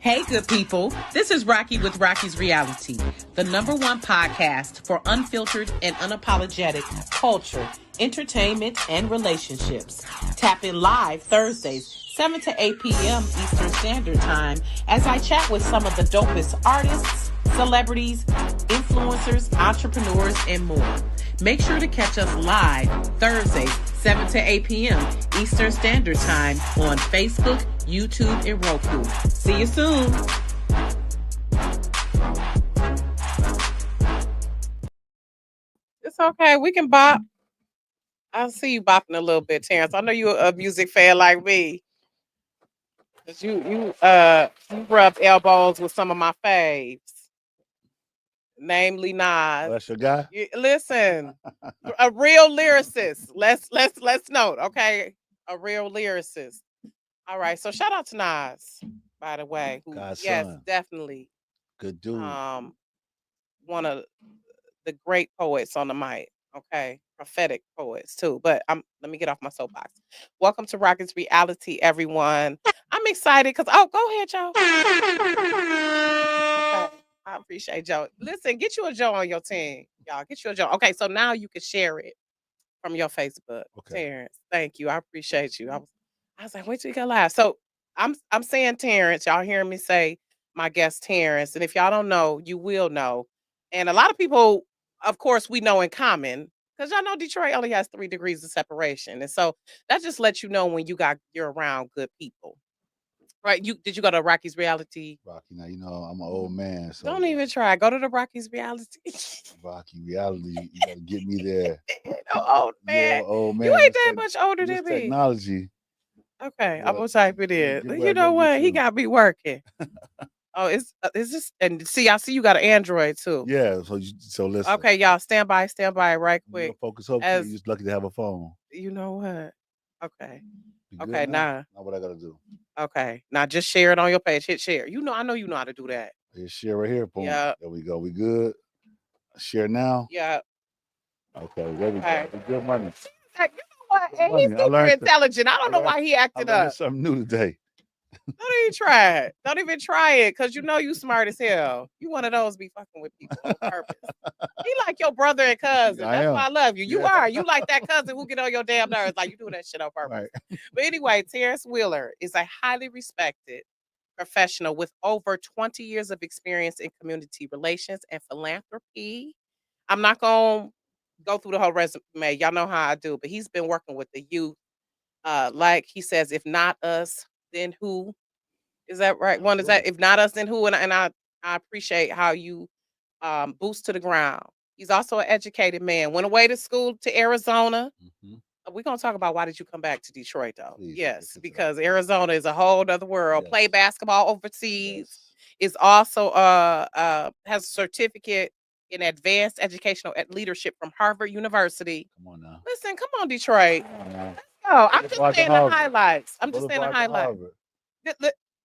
Hey, good people. This is Rocky with Rocky's Reality, the #1 podcast for unfiltered and unapologetic culture, entertainment, and relationships. Tap in live Thursdays, 7 to 8 p.m. Eastern Standard Time, as I chat with some of the dopest artists, celebrities, influencers, entrepreneurs, and more. Make sure to catch us live Thursdays, 7 to 8 p.m. Eastern Standard Time on Facebook, YouTube, and Roku. See you soon. It's okay. We can bop. I see you bopping a little bit, Terrence. I know you're a music fan like me. Cause you rub elbows with some of my faves, namely Nas. That's your guy. Listen, a real lyricist. Let's note, okay, a real lyricist. All right, so shout out to Nas, by the way. Who, God's yes, son. definitely. Good dude. One of the great poets on the mic. Okay, prophetic poets too. But let me get off my soapbox. Welcome to Rockets Reality, everyone. I'm excited because go ahead, Joe. Okay, I appreciate Joe. Listen, get you a Joe on your team, y'all. Get you a Joe. Okay, so now you can share it from your Facebook. Okay. Terrence, thank you. I appreciate you. I was like, wait till you go live. So I'm saying Terrence. Y'all hearing me say my guest Terrence, and if y'all don't know, you will know. And a lot of people, of course, we know in common because y'all know Detroit only has 3 degrees of separation, and so that just lets you know when you're around good people, right? Did you go to Rocky's Reality? Rocky, now you know I'm an old man, so Don't even try. Go to the Rocky's Reality. Rocky Reality, you gotta get me there. No, old man. Yeah, old man. You ain't that much older this than me. technology. Okay, I'm Well, gonna type it in. get where You I know gotta what? get He to. got me working. Oh, is this? And see, I see you got an Android too. Yeah, so listen. Okay, y'all, stand by right You quick. know, focus up. You're just lucky to have a phone. You know what? Okay. You good Okay, now what I gotta do? Okay, now just share it on your page. Hit share. I know you know how to do that. Here's share right here. Boom. Yeah. There we go. We good. Share now. Yeah. Okay, there we go. Good money. Like, you know what? And he's super intelligent. I don't know why he acted up. Something new today. Don't even try it. Don't even try it, because you know you smart as hell. You one of those be fucking with people on purpose. He like your brother and cousin. That's why I love you. You are. You like that cousin who get on your damn nerves. Like, you do that shit on purpose. Right. But anyway, Terrence Wheeler is a highly respected professional with over 20 years of experience in community relations and philanthropy. I'm not going to go through the whole resume. Y'all know how I do. But he's been working with the youth. Like he says, if not us, then who? Is that right? One is that if not us, then who? And I appreciate how you boost to the ground. He's also an educated man. Went away to school to Arizona. Mm-hmm. We're gonna talk about why did you come back to Detroit though? Please, yes, because Arizona is a whole other world. Yes. Play basketball overseas. Yes. Is also has a certificate in advanced educational leadership from Harvard University. Come on now. Listen, come on, Detroit. Oh, I'm just saying the highlights.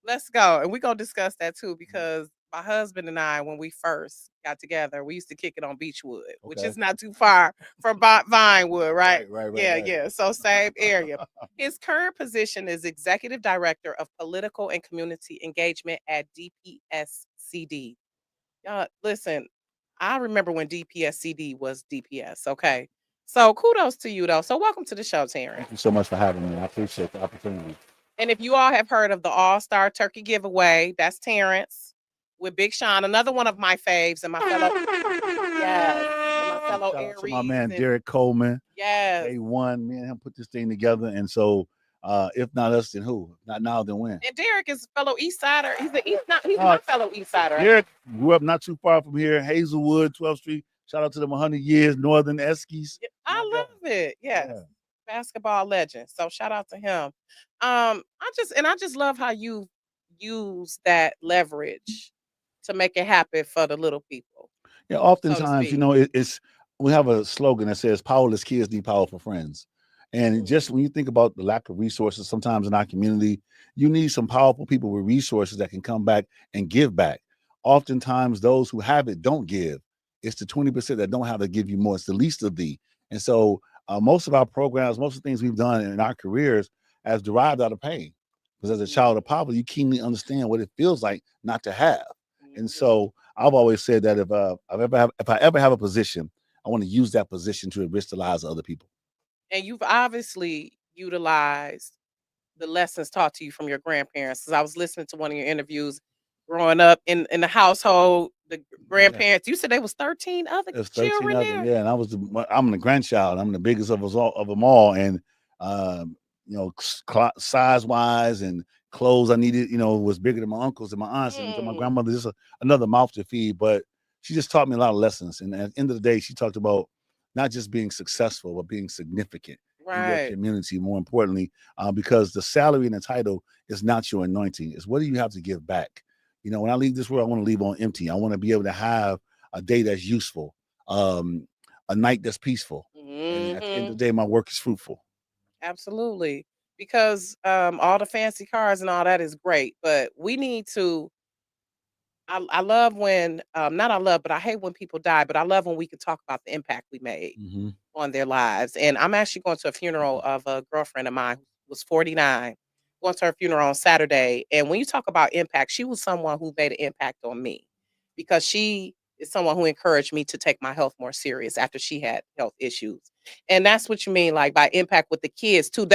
Let's go. And we're going to discuss that too, because my husband and I, when we first got together, we used to kick it on Beechwood, which is not too far from Vinewood, right? Right. Yeah. So same area. His current position is Executive Director of Political and Community Engagement at DPSCD. Y'all, listen, I remember when DPSCD was DPS, okay? So kudos to you, though. So welcome to the show, Tarence. Thank you so much for having me. I appreciate the opportunity. And if you all have heard of the All-Star Turkey Giveaway, that's Tarence with Big Sean, another one of my faves and my fellow Aries. To my man Derek Coleman. Yes. Day one, me and him put this thing together. And so if not us, then who? Not now, then when? And Derek is a fellow East Sider. He's my fellow East Sider. Derek grew up not too far from here, Hazelwood, 12th Street. Shout out to them 100 years, Northern Eskies. I love it. Yes. Yeah. Basketball legend. So shout out to him. I just love how you use that leverage to make it happen for the little people. Yeah, oftentimes, it's we have a slogan that says powerless kids need powerful friends. And just when you think about the lack of resources sometimes in our community, you need some powerful people with resources that can come back and give back. Oftentimes, those who have it don't give. It's the 20% that don't have to give you more. It's the least of thee. And so most of our programs, most of the things we've done in our careers has derived out of pain. Because as a child of poverty, you keenly understand what it feels like not to have. And so I've always said that if I ever have a position, I want to use that position to enrich the lives of other people. And you've obviously utilized the lessons taught to you from your grandparents. Because I was listening to one of your interviews growing up in the household, the grandparents. You said there was 13 other children there. Yeah, and I'm the grandchild. I'm the biggest of them all, and size wise and clothes I needed, was bigger than my uncles and my aunts and my grandmother. Just another mouth to feed, but she just taught me a lot of lessons. And at the end of the day, she talked about not just being successful, but being significant in your community. More importantly, because the salary and the title is not your anointing. It's what do you have to give back? When I leave this world, I want to leave on empty. I want to be able to have a day that's useful, a night that's peaceful. And at the end of the day, my work is fruitful. Absolutely. Because all the fancy cars and all that is great, but we need to. I love when, not I love, but I hate when people die, but I love when we can talk about the impact we made on their lives. And I'm actually going to a funeral of a girlfriend of mine who was 49, going to her funeral on Saturday. And when you talk about impact, she was someone who made an impact on me because she is someone who encouraged me to take my health more serious after she had health issues. And that's what you mean, like by impact with the kids too.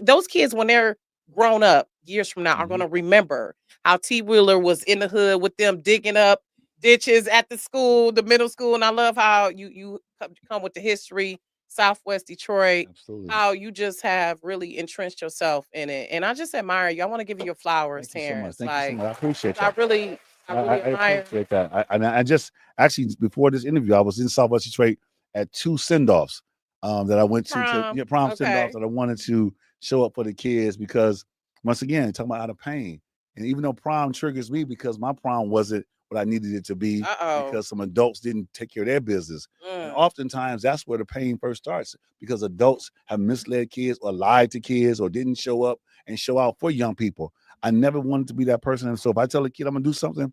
Those kids, when they're grown up years from now, are going to remember how T. Wheeler was in the hood with them digging up ditches at the school, the middle school. And I love how you come with the history, Southwest Detroit, Absolutely. how you just have really entrenched yourself in it. And I just admire you. I want to give you your flowers, Tarence. Thank you so much. I appreciate that. I admire. Appreciate that. I just actually, before this interview, I was in Southwest Detroit at 2 send-offs that I went to prom send-offs that I wanted to show up for the kids because, once again, talking about out of pain. And even though prom triggers me because my prom wasn't what I needed it to be because some adults didn't take care of their business. And oftentimes that's where the pain first starts because adults have misled kids or lied to kids or didn't show up and show out for young people. I never wanted to be that person. And so if I tell a kid I'm going to do something,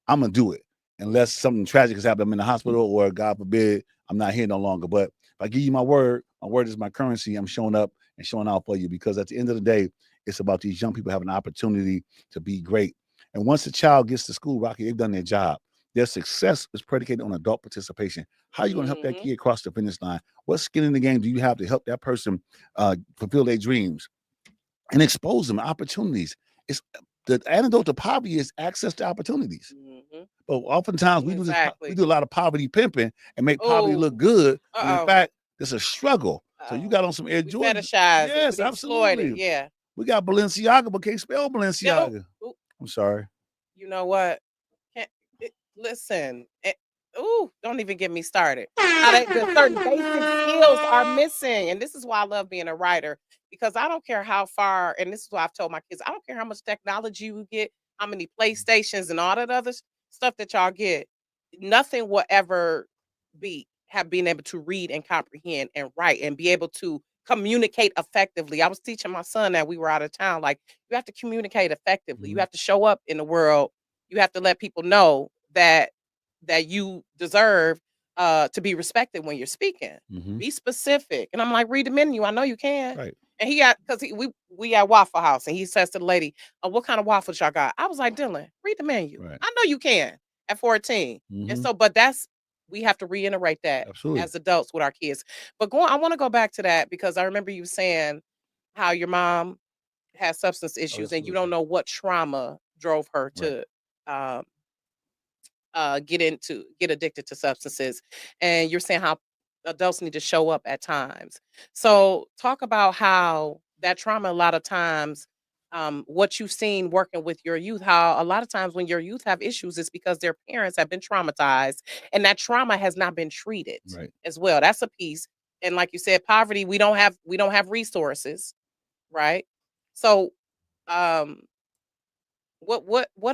I'm going to do it unless something tragic has happened. I'm in the hospital or God forbid, I'm not here no longer. But if I give you my word is my currency. I'm showing up and showing out for you because at the end of the day, it's about these young people having an opportunity to be great. And once a child gets to school, Rocky, they've done their job. Their success is predicated on adult participation. How are you going to help that kid cross the finish line? What skin in the game do you have to help that person fulfill their dreams and expose them to opportunities? It's the antidote to poverty is access to opportunities. But oftentimes we do a lot of poverty pimping and make poverty look good. When in fact, it's a struggle. So you got on some Air Jordan. Yes, absolutely. Yeah. We got Balenciaga, but can't spell Balenciaga. I'm sorry. You know what? Listen. Don't even get me started. The certain basic skills are missing. And this is why I love being a writer. Because I don't care how far, and this is what I've told my kids, I don't care how much technology you get, how many PlayStations and all that other stuff that y'all get. Nothing will ever have been able to read and comprehend and write and be able to communicate effectively. I was teaching my son that we were out of town. Like, you have to communicate effectively. You have to show up in the world. You have to let people know that you deserve to be respected when you're speaking. Be specific. And I'm like, read the menu. I know you can. Right. And we at Waffle House, and he says to the lady, what kind of waffles y'all got? I was like, Dylan, read the menu. Right. I know you can at 14. And so, but we have to reiterate that as adults with our kids. But I want to go back to that because I remember you saying how your mom has substance issues and you don't know what trauma drove her to get addicted to substances. And you're saying how adults need to show up at times. So talk about how that trauma, a lot of times, what you've seen working with your youth, how a lot of times when your youth have issues, it's because their parents have been traumatized and that trauma has not been treated as well. That's a piece. And like you said, poverty, we don't have resources, right? So what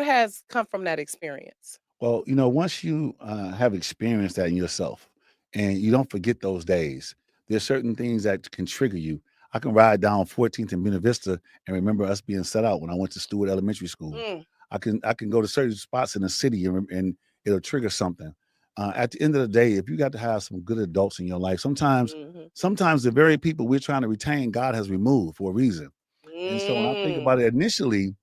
has come from that experience? Well, once you have experienced that in yourself and you don't forget those days, there's certain things that can trigger you. I can ride down 14th and Buena Vista and remember us being set out when I went to Stewart Elementary School. I can go to certain spots in the city and it'll trigger something. At the end of the day, if you got to have some good adults in your life, sometimes the very people we're trying to retain, God has removed for a reason. And so when I think about it, initially,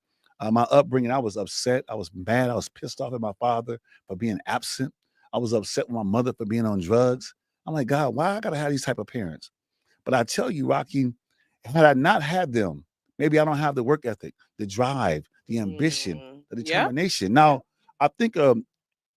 my upbringing, I was upset. I was mad. I was pissed off at my father for being absent. I was upset with my mother for being on drugs. I'm like, God, why I gotta have these type of parents? But I tell you, Rocky, had I not had them, maybe I don't have the work ethic, the drive, the ambition, the determination. Now, I think the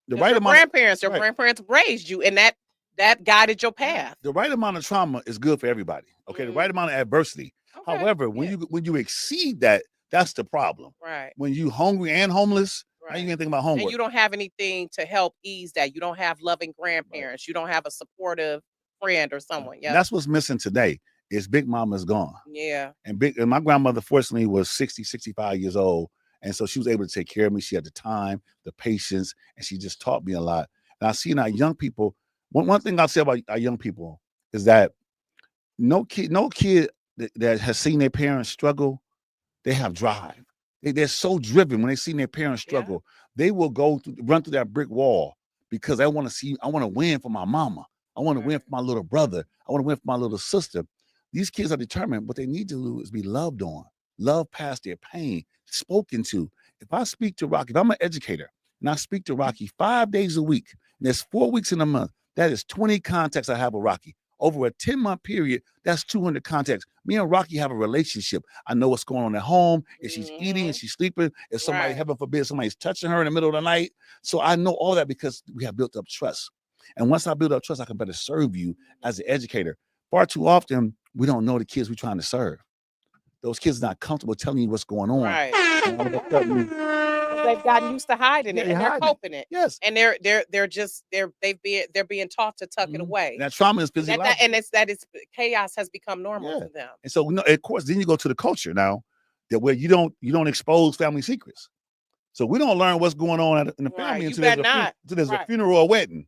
right amount your grandparents raised you, and that guided your path. The right amount of trauma is good for everybody. Okay, the right amount of adversity. Okay. However, when you exceed that, that's the problem. Right. When you hungry and homeless, now you ain't think about homework. And you don't have anything to help ease that. You don't have loving grandparents. Right. You don't have a supportive friend or someone. Yeah. That's what's missing today. Is Big Mama's gone. Yeah. And my grandmother, fortunately, was 60, 65 years old. And so she was able to take care of me. She had the time, the patience, and she just taught me a lot. And I see in our young people, one thing I'll say about our young people is that no kid that has seen their parents struggle, they have drive. They're so driven when they see their parents struggle. Yeah. They will run through that brick wall because I want to win for my mama. I want to win for my little brother. I want to win for my little sister. These kids are determined. What they need to do is be loved on, love past their pain, spoken to. If I speak to Rocky, if I'm an educator and I speak to Rocky 5 days a week, and there's 4 weeks in a month, that is 20 contacts I have with Rocky. Over a 10-month period, that's 200 contacts. Me and Rocky have a relationship. I know what's going on at home. If she's eating, if she's sleeping, if somebody, heaven forbid, somebody's touching her in the middle of the night. So I know all that because we have built up trust. And once I build up trust, I can better serve you as an educator. Far too often, we don't know the kids we're trying to serve. Those kids are not comfortable telling you what's going on. Right. They've gotten used to hiding it, and they're coping it. Yes. And they're being taught to tuck it away. And that trauma is physiological. And chaos has become normal to them. And so, of course, then you go to the culture now, that where you don't expose family secrets. So we don't learn what's going on in the family until there's a funeral or wedding.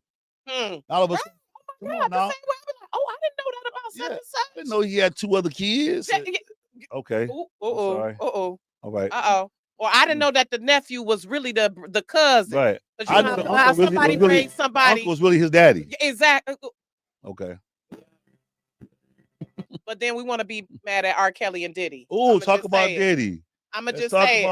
All of us. Oh my God, I didn't know that about such and such. I didn't know he had 2 other kids. Okay. Sorry. All right. Well, I didn't know that the nephew was really the cousin. Right. I know how somebody brings somebody. Uncle was really his daddy. Exactly. Okay. But then we want to be mad at R. Kelly and Diddy. Oh, talk about Diddy. I'm gonna just say,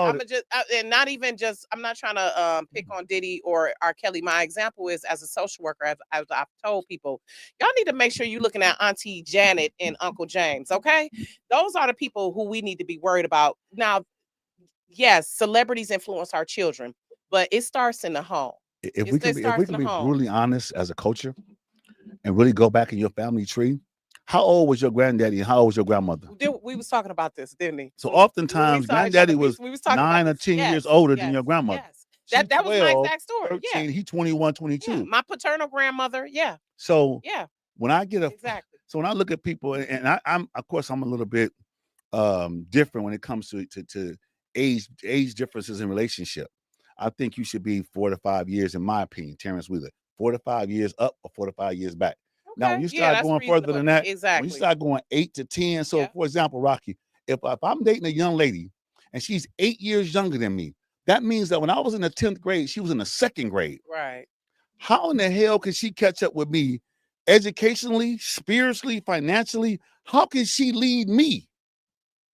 and not even just. I'm not trying to pick on Diddy or R. Kelly. My example is as a social worker, as I've told people, y'all need to make sure you're looking at Auntie Janet and Uncle James. Okay, those are the people who we need to be worried about. Now, yes, celebrities influence our children, but it starts in the home. If we can be brutally honest as a culture, and really go back in your family tree. How old was your granddaddy and how old was your grandmother? We was talking about this, didn't we? So oftentimes, granddaddy was 9 or 10 years older than your grandmother. Yes. That was my exact story. 13, he 21, 22. Yeah. My paternal grandmother, So when I so when I look at people, and I'm of course I'm a little bit different when it comes to age differences in relationship. I think you should be 4 to 5 years, in my opinion, Terence Wheeler, 4 to 5 years up or 4 to 5 years back. Okay. Now, when you start going further than that, when you start going 8 to 10, so for example, Rocky, if I'm dating a young lady and she's 8 years younger than me, that means that when I was in the 10th grade, she was in the 2nd grade. Right. How in the hell can she catch up with me educationally, spiritually, financially? How can she lead me?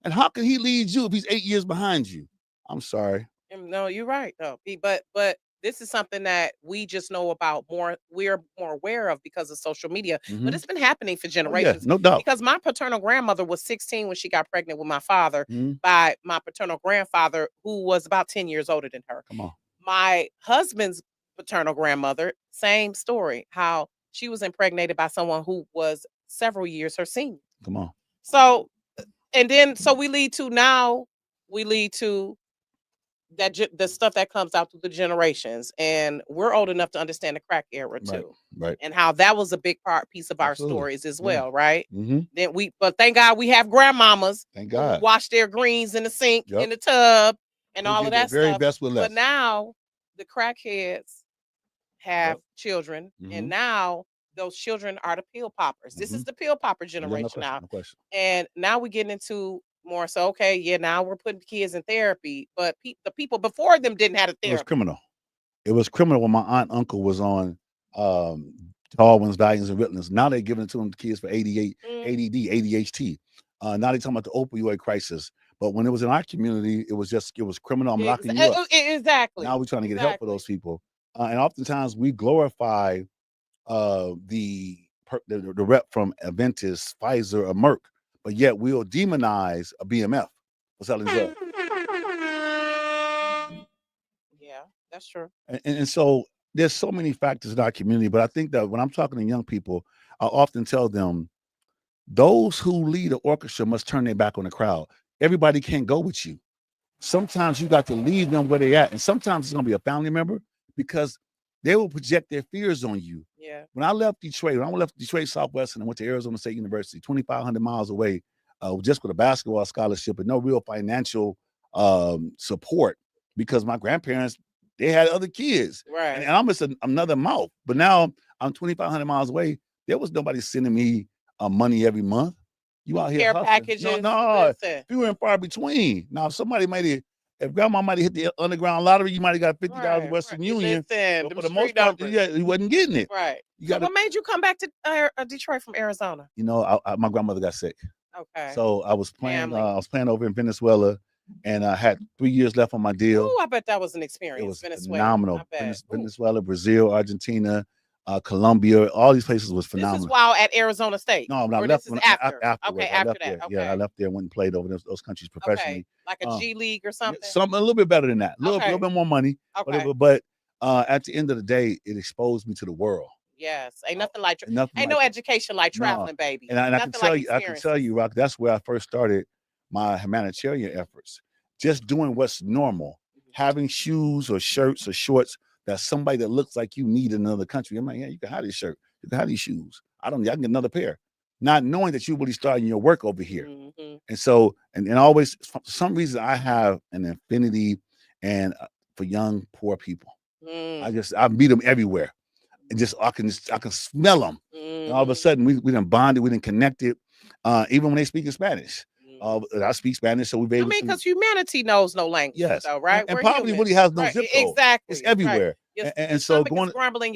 And how can he lead you if he's 8 years behind you? I'm sorry. No, you're right. No, but this is something that we just know about more. We're more aware of because of social media, but it's been happening for generations. No doubt. Because my paternal grandmother was 16 when she got pregnant with my father by my paternal grandfather, who was about 10 years older than her. Come on. My husband's paternal grandmother, same story, how she was impregnated by someone who was several years her senior. Come on. So, and then, we lead to that the stuff that comes out through the generations, and we're old enough to understand the crack era too, right? And how that was a big piece of our stories as well, right? Mm-hmm. Then but thank God we have grandmamas. Thank God. Who wash their greens in the sink, in the tub, and all of that very stuff. Best with less. But now the crackheads have children, and now those children are the pill poppers. This is the pill popper generation now, and now we're getting into more so, now we're putting kids in therapy, but the people before them didn't have a therapy. It was criminal. It was criminal when my aunt and uncle was on Darwin's Valiums and Ritalins. Now they're giving it to them kids for ADD, ADHD. Now they're talking about the opioid crisis. But when it was in our community, it was criminal. I'm locking you up. Exactly. Now we're trying to get help for those people. And oftentimes we glorify the rep from Aventis, Pfizer, or Merck, but yet we'll demonize a BMF for selling drugs. Yeah, that's true. And so there's so many factors in our community, but I think that when I'm talking to young people, I often tell them those who lead an orchestra must turn their back on the crowd. Everybody can't go with you. Sometimes you got to leave them where they at, and sometimes it's gonna be a family member because they will project their fears on you. Yeah. When I left Detroit Southwestern and went to Arizona State University, 2,500 miles away, just with a basketball scholarship and no real financial support because my grandparents, they had other kids. Right. And I'm just another mouth. But now I'm 2,500 miles away. There was nobody sending me money every month. You out here care hustling. packages. No, few and far between. Now, if grandma might have hit the underground lottery, you might have got $50 Western Union. Listen, but for the most part, you wasn't getting it. Right. What made you come back to Detroit from Arizona? You know, my grandmother got sick. Okay. So I was playing. I was playing over in Venezuela, and I had 3 years left on my deal. Oh, I bet that was an experience. It was Venezuela. phenomenal. Venezuela, Brazil, Argentina, Colombia, all these places was phenomenal. This is while at Arizona State. No, I left after. Okay, after that. Okay. Yeah, I left there and went and played over those countries professionally. Okay. Like a G League or something. A little bit better than that. A little bit more money. Okay. But at the end of the day, it exposed me to the world. Yes, ain't nothing like no education like traveling, baby. And I can tell you, Rock, that's where I first started my humanitarian efforts. Just doing what's normal, having shoes or shirts or shorts that somebody that looks like you need in another country. I'm like, yeah, you can have this shirt, you can have these shoes. I can get another pair. Not knowing that you really starting your work over here. Mm-hmm. And so, and always, for some reason, I have an affinity and for young, poor people. I meet them everywhere. And I can smell them. And all of a sudden, we done bonded, we done connected. Even when they speak in Spanish, I speak Spanish, so we've been able. Because humanity knows no language. Yes, though, right? And poverty really has no zip code. Exactly, it's everywhere. Right. And so your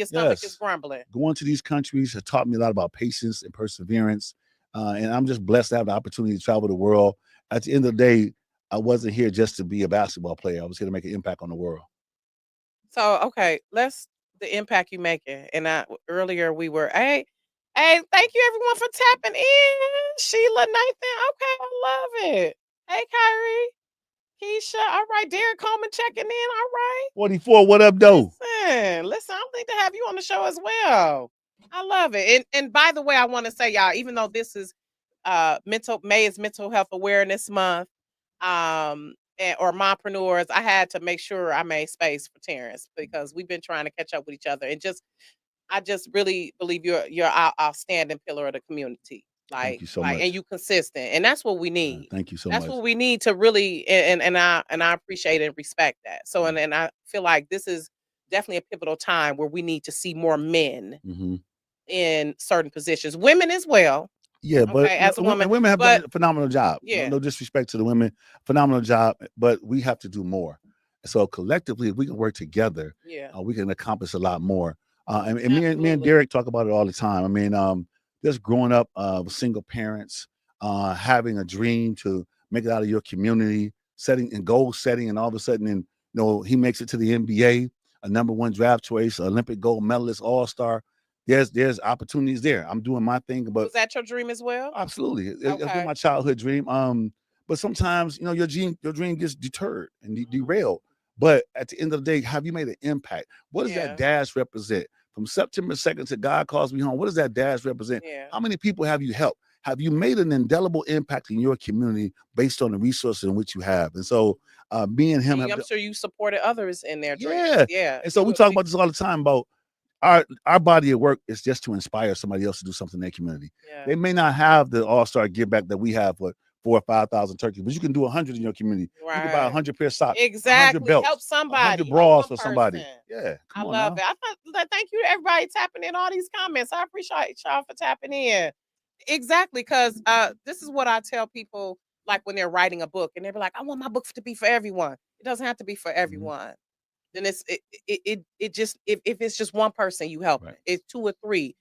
stomach is grumbling. Going to these countries has taught me a lot about patience and perseverance. And I'm just blessed to have the opportunity to travel the world. At the end of the day, I wasn't here just to be a basketball player. I was here to make an impact on the world. So, okay, the impact you making. And earlier we were, hey, thank you everyone for tapping in. Sheila, Nathan, okay, I love it. Hey, Kyrie, Keisha, all right, Derek Coleman checking in, all right. 44, what up, though? Listen, I'm glad to have you on the show as well. I love it. And by the way, I want to say, y'all, even though this is May is Mental Health Awareness Month, or mompreneurs, I had to make sure I made space for Tarence because we've been trying to catch up with each other, and I just really believe you're our outstanding pillar of the community. Thank you so much. And you consistent, and that's what we need. Thank you so much. That's what we need to really, and I appreciate and respect that. So, and I feel like this is definitely a pivotal time where we need to see more men in certain positions, women as well. Yeah, but as a woman, women have done a phenomenal job. Yeah. No disrespect to the women, phenomenal job, but we have to do more. So collectively, if we can work together, we can accomplish a lot more. And me and Derek talk about it all the time. I mean, just growing up with single parents, having a dream to make it out of your community, setting and goal setting, and all of a sudden, he makes it to the NBA, a #1 draft choice, Olympic gold medalist, all-star. There's opportunities there. I'm doing my thing, but was that your dream as well? Absolutely, it's been my childhood dream. But sometimes your dream gets deterred and derailed. But at the end of the day, have you made an impact? What does that dash represent? From September 2nd to God Calls Me Home, what does that dash represent? Yeah. How many people have you helped? Have you made an indelible impact in your community based on the resources in which you have? And so, me and him, I'm sure you supported others in their dreams. Yeah. And so we talk about this all the time about our body of work is just to inspire somebody else to do something in their community. Yeah. They may not have the all-star give back that we have for 4,000 or 5,000 turkeys, but you can do 100 in your community. Right. You can buy 100 pair of socks, exactly. 100 belts, help somebody, 100 bras for somebody. Yeah, I love it. Thank you to everybody tapping in all these comments. I appreciate y'all for tapping in. Exactly, because this is what I tell people, like when they're writing a book, and they're like, "I want my book to be for everyone." It doesn't have to be for everyone. Then it just if it's just one person you help, it's 2 or 3.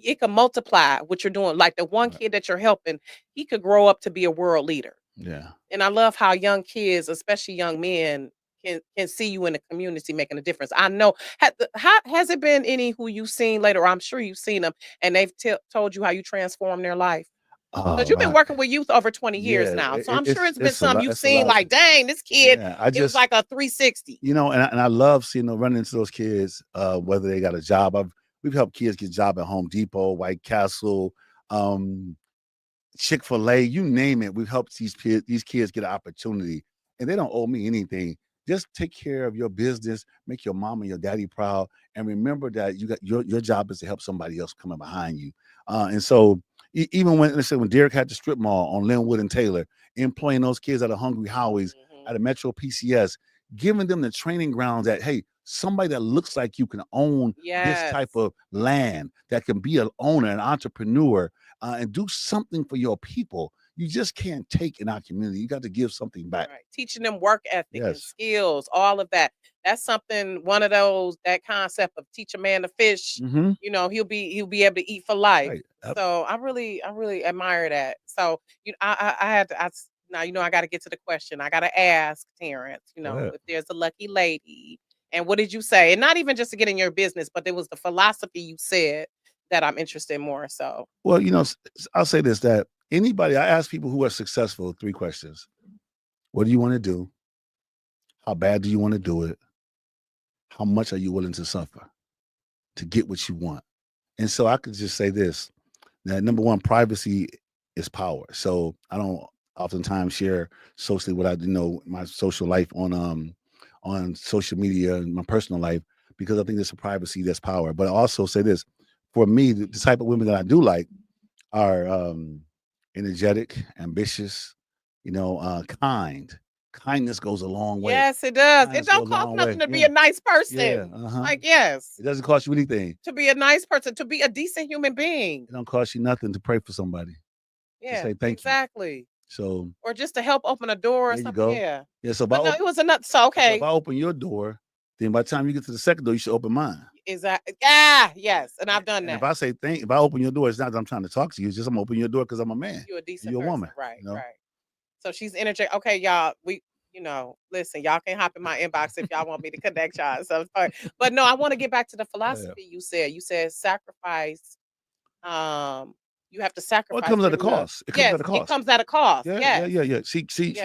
It can multiply what you're doing. Like the one kid that you're helping, he could grow up to be a world leader. Yeah. And I love how young kids, especially young men, can see you in the community making a difference. I know. Has it been any who you've seen later? I'm sure you've seen them, and they've told you how you transformed their life. A Because you've been lot. working with youth over 20 years Yeah, now, so I'm sure it's been it's a some lot. you've It's a seen. lot. Like, dang, this kid, Yeah, I it was just, like a 360. you know, and I love seeing them running into those kids, whether they got a job. We've helped kids get a job at Home Depot, White Castle, um, Chick-fil-A, you name it. We've helped these kids get an opportunity, and they don't owe me anything. Just take care of your business, make your mom and your daddy proud, and remember that you got your job is to help somebody else coming behind you. And so even when, let's say, when Derek had the strip mall on Linwood and Taylor, employing those kids at a Hungry Howie's, at a Metro PCS, giving them the training grounds that, hey, somebody that looks like you can own this type of land, that can be an owner, an entrepreneur, and do something for your people. You just can't take in our community. You got to give something back. Right. Teaching them work ethic and skills, all of that. That's something, one of those, that concept of teach a man to fish, Mm-hmm. you know, he'll be able to eat for life. Right. So I really admire that. So I had to now, you know, I got to get to the question. I got to ask Terence, you know, if there's a lucky lady, and what did you say? And not even just to get in your business, but there was the philosophy you said that I'm interested in more. So, well, you know, I'll say this, that anybody, I ask people who are successful 3 questions. What do you want to do? How bad do you want to do it? How much are you willing to suffer to get what you want? And so I could just say this, that number one, privacy is power. So I don't oftentimes share socially what I my social life on social media and my personal life, because I think there's a privacy, that's power. But I also say this, for me, the type of women that I do like are energetic, ambitious, kind. Kindness goes a long way. yes, it does. Kindness It don't goes a cost long nothing way. to be a nice person. Yeah. Like, yes, It doesn't cost you anything. to be a nice person, to be a decent human being. It don't cost you nothing to pray for somebody. To Yeah, say thank you. exactly. So Or just to help open a door or there you something. go. Yeah. Yeah. So But no, it was enough. So so okay. if I open your door, then by the time you get to the second door, you should open mine. Exactly. Ah, yes. And I've done And that. if I say if I open your door, it's not that I'm trying to talk to you. It's just I'm opening your door because I'm a man. You're a decent You're a person. woman. Right, You know? right. So she's energetic. Okay, y'all. Listen, y'all can hop in my inbox if y'all want me to connect y'all. So, but no, I want to get back to the philosophy you said. You said sacrifice. You have to sacrifice. Well, it comes at a cost. It comes at a cost. It comes at a cost. Yeah. See,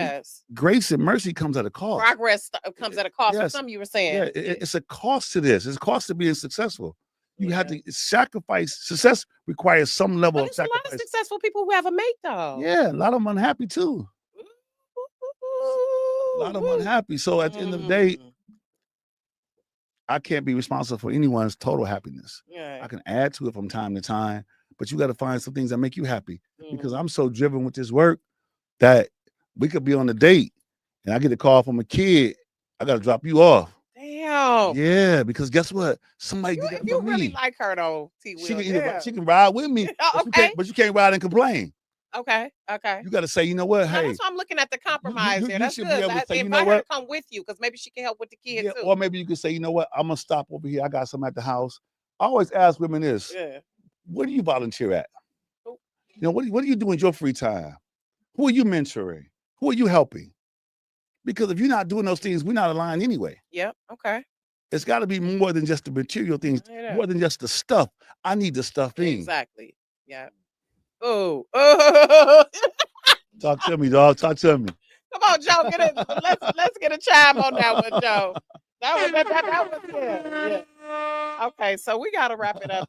grace and mercy comes at a cost. Progress comes at a cost. Yes. Some you were saying. Yeah, it's a cost to this. It's a cost to being successful. You have to sacrifice. Success requires some level of sacrifice. A lot of successful people who have a mate, though. Yeah, a lot of them unhappy too. A lot of them unhappy. So at the end of the day, I can't be responsible for anyone's total happiness. Yeah. I can add to it from time to time, but you got to find some things that make you happy. Because I'm so driven with this work that we could be on a date and I get a call from a kid. I got to drop you off. Damn. Yeah, because guess what? Somebody did that for you me. Really like her though, T. She can ride with me, but you can't ride and complain. Okay. You got to say, you know what? Hey, that's why I'm looking at the compromise there. That's should good. Be able to say, invite her to come with you, because maybe she can help with the kids too. Or maybe you could say, you know what? I'm gonna stop over here. I got something at the house. I always ask women this. Yeah. Where do you volunteer at? You know, what do you do in your free time? Who are you mentoring? Who are you helping? Because if you're not doing those things, we're not aligned anyway. Yep. Okay. It's got to be more than just the material things, more than just the stuff. I need the stuff in. Exactly. Yeah. Oh. Talk to me, dog. Talk to me. Come on, Joe. Let's get a chime on that one, Joe. That was yeah. Okay, so we gotta wrap it up.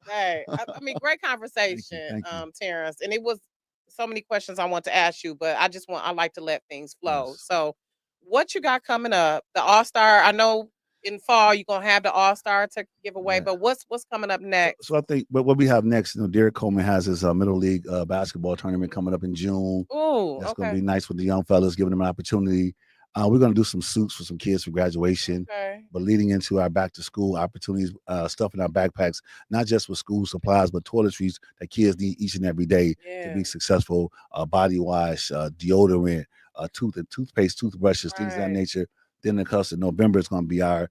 Hey, I mean, great conversation, Thank you. Terence. And it was so many questions I want to ask you, but I like to let things flow. Yes. So, what you got coming up? The All-Star. I know in fall you're gonna have the All-Star to give away, but what's coming up next? So I think, but what we have next, Derek Coleman has his middle league basketball tournament coming up in June. Oh, that's gonna be nice with the young fellas, giving them an opportunity. We're gonna do some suits for some kids for graduation, but leading into our back to school opportunities, stuff in our backpacks, not just with school supplies, but toiletries that kids need each and every day to be successful. Body wash, deodorant, toothpaste, toothbrushes, things of that nature. Then, of course, in November, it's going to be our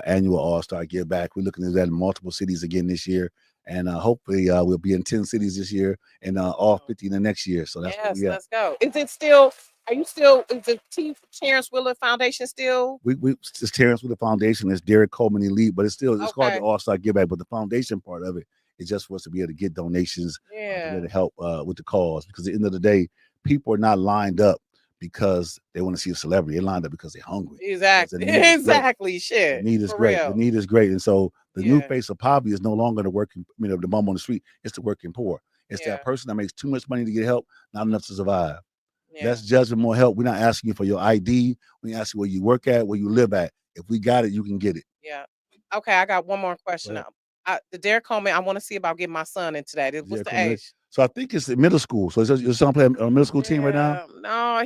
annual All-Star Give Back. We're looking at that in multiple cities again this year. And hopefully we'll be in 10 cities this year and all 50 in the next year. So that's yes, let's go. Is it still? Are you still? Is the Terence Wheeler Foundation still? It's Terence Wheeler Foundation. It's Derek Coleman Elite, but it's called the All Star Give Back. But the foundation part of it is just for us to be able to get donations, to be able to help with the cause. Because at the end of the day, people are not lined up because they want to see a celebrity. They're lined up because they're hungry. Exactly. Exactly. Shit. The need is great. The need is great. And so the new face of poverty is no longer the working, the bum on the street. It's the working poor. It's that person that makes too much money to get help, not enough to survive. Less judgment, more help. We're not asking you for your ID. We're asking where you work at, where you live at. If we got it, you can get it. Yeah. Okay, I got one more question. The Derek Coleman, I want to see about getting my son into that. What's the age? So I think it's middle school. So your son playing on a middle school team right now? No,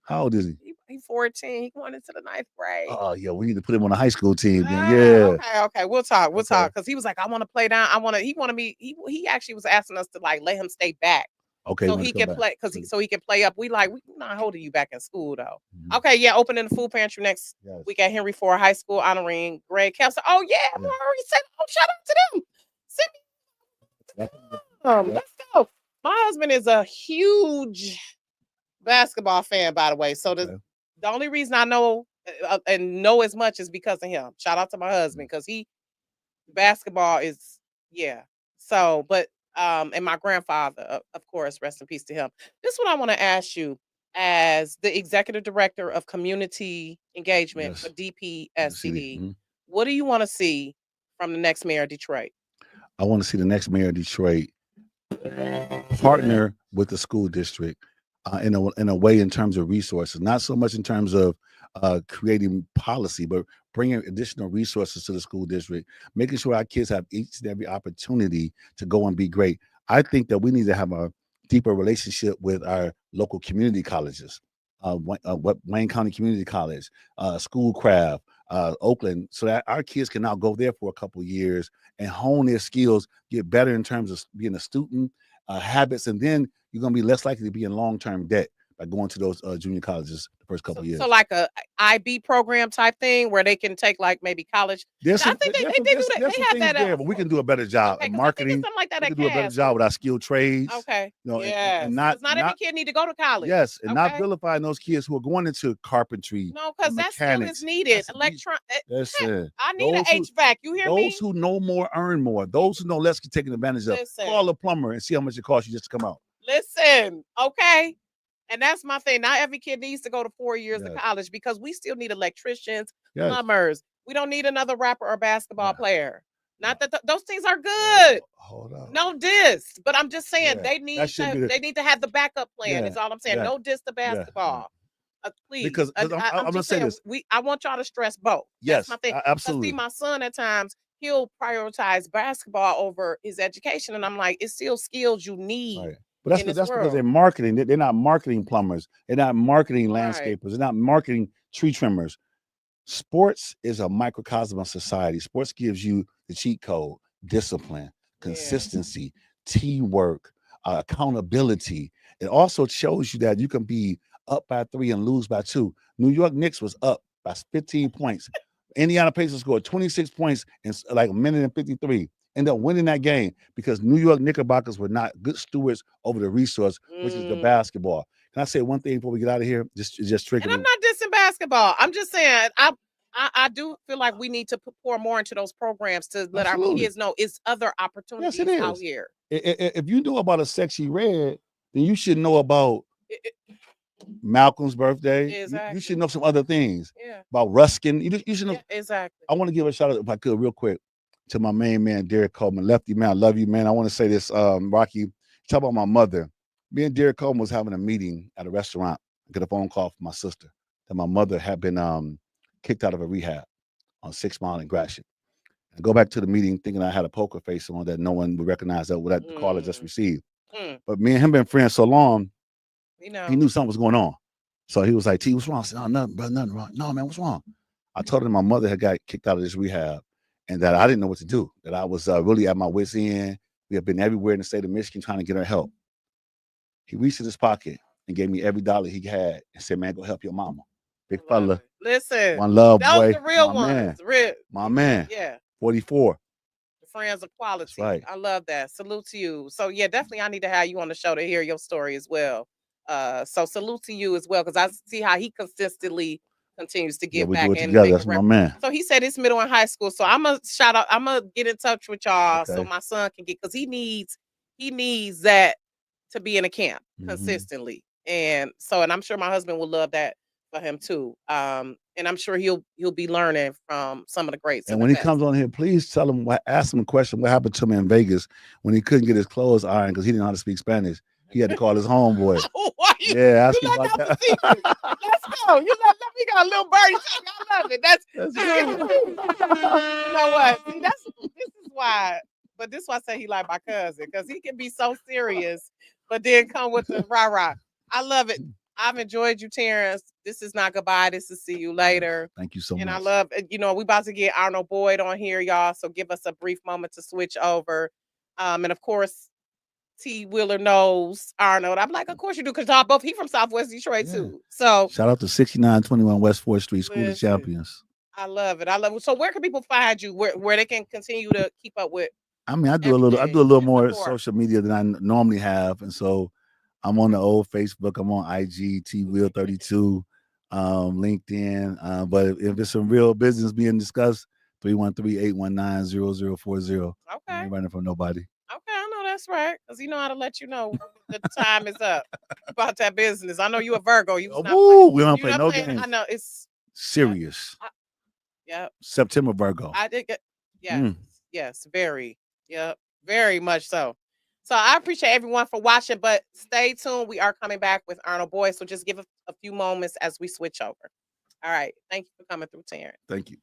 How old is he? He's 14. He going into the 9th grade. Oh yeah, we need to put him on a high school team then. Okay. We'll talk. Because he was like, I want to play down. He wanted me. He actually was asking us to like let him stay back. Okay. So he can play so he can play up. We're not holding you back in school though. Mm-hmm. Okay, yeah, opening the food pantry next week at Henry Ford High School, honoring Greg Kelso. Oh yeah, I already said. Oh, shout out to them. Send me. Let's go. My husband is a huge basketball fan, by the way. So the only reason I know and know as much is because of him. Shout out to my husband because basketball is So, but. And my grandfather, of course, rest in peace to him. This is what I want to ask you as the executive director of community engagement for DPSCD. Mm-hmm. What do you want to see from the next mayor of Detroit? I want to see the next mayor of Detroit partner with the school district in a way in terms of resources, not so much in terms of creating policy, but bringing additional resources to the school district, making sure our kids have each and every opportunity to go and be great. I think that we need to have a deeper relationship with our local community colleges, Wayne County Community College, Schoolcraft, Oakland, so that our kids can now go there for a couple of years and hone their skills, get better in terms of being a student, habits, and then you're going to be less likely to be in long-term debt by going to those junior colleges the first couple of years. So like a IB program type thing where they can take like maybe college. I think they do that. They have that there, but we can do a better job at marketing. Something like that. We can do a better job with our skilled trades. Okay. And not every kid need to go to college. Yes, and not vilifying those kids who are going into carpentry. No, because that skill is needed. Listen, I need an HVAC. You hear me? Those who know more earn more. Those who know less get taken advantage of. Call a plumber and see how much it costs you just to come out. Listen, okay. And that's my thing. Not every kid needs to go to 4 years of college because we still need electricians, plumbers. We don't need another rapper or basketball player. Not that those things are good. Hold on. No diss, but I'm just saying they need to have the backup plan. Is all I'm saying. No diss to basketball. Please, because I'm gonna say this. I want y'all to stress both. Yes, that's my thing. Absolutely. See, my son at times he'll prioritize basketball over his education, and I'm like, it's still skills you need. Right. But that's because they're marketing. They're not marketing plumbers. They're not marketing landscapers. They're not marketing tree trimmers. Sports is a microcosm of society. Sports gives you the cheat code, discipline, consistency, teamwork, accountability. It also shows you that you can be up by 3 and lose by 2. New York Knicks was up by 15 points. Indiana Pacers scored 26 points in like a minute and 53. End up winning that game because New York Knickerbockers were not good stewards over the resource, which is the basketball. Can I say one thing before we get out of here? Just triggering. And I'm not dissing basketball. I'm just saying I do feel like we need to pour more into those programs to let our kids know it's other opportunities out here. If you know about a sexy red, then you should know about Malcolm's birthday. Exactly. You should know some other things about Ruskin. You should know. Yeah, exactly. I want to give a shout out, if I could, real quick, to my main man, Derek Coleman. Lefty man, I love you, man. I want to say this, Rocky, talk about my mother. Me and Derek Coleman was having a meeting at a restaurant. I get a phone call from my sister that my mother had been kicked out of a rehab on 6 Mile in Gratiot. I go back to the meeting thinking I had a poker face on that no one would recognize that what the call I just received. But me and him been friends so long, he knew something was going on. So he was like, T, what's wrong? I said, oh, nothing, bro, nothing wrong. No, man, what's wrong? I told him my mother had got kicked out of this rehab and that I didn't know what to do, that I was really at my wit's end. We have been everywhere in the state of Michigan trying to get her help. He reached in his pocket and gave me every dollar he had and said, man, go help your mama. Big fella. Listen. One love, those boy. The real ones. My man. Yeah. 44. friends of quality. That's right. I love that. Salute to you. So yeah, definitely I need to have you on the show to hear your story as well. So salute to you as well, because I see how he consistently continues to Yeah, get we do back it and together. make a That's my man. So he said it's middle and high school. So I'm gonna shout out. I'm gonna get in touch with y'all so Okay. my son can get, because he needs that to be in a camp consistently. And so, and I'm sure my husband will love that for him too. And I'm sure he'll be learning from some of the greats And and the when he best. comes on here, please tell him, ask him a question. What happened to him in Vegas when he couldn't get his clothes ironed because he didn't know how to speak Spanish? He had to call his homeboy. Why you Ask him let about out that. the secret? Let's go. You let me go, little birdie. I love it. That's good. you know what? See, this is why. But this is why I say he like my cousin, because he can be so serious, but then come with the rah rah. I love it. I've enjoyed you, Terrence. This is not goodbye. This is see you later. Thank you so much. And I love, we about to get Arnold Boyd on here, y'all. So give us a brief moment to switch over. And of course, T. Wheeler knows Arnold. I'm like, of course you do, because y'all both, he from Southwest Detroit too. So shout out to 6921 West 4th Street, School of Champions. I love it. I love it. So where can people find you? Where they can continue to keep up with? I mean, I do a little more social media than I normally have. And so I'm on the old Facebook, I'm on IG, T Wheel 32, LinkedIn. But if it's some real business being discussed, 313-819-0040. Okay. I ain't running from nobody. Okay, I know that's right. Because he know how to let you know the time is up about that business. I know you a Virgo. We don't play no games. I know it's serious. Yep. September Virgo. I did get yes, very. Yep, very much so. So I appreciate everyone for watching, but stay tuned. We are coming back with Arnold Boyd. So just give a few moments as we switch over. All right. Thank you for coming through, Taryn. Thank you.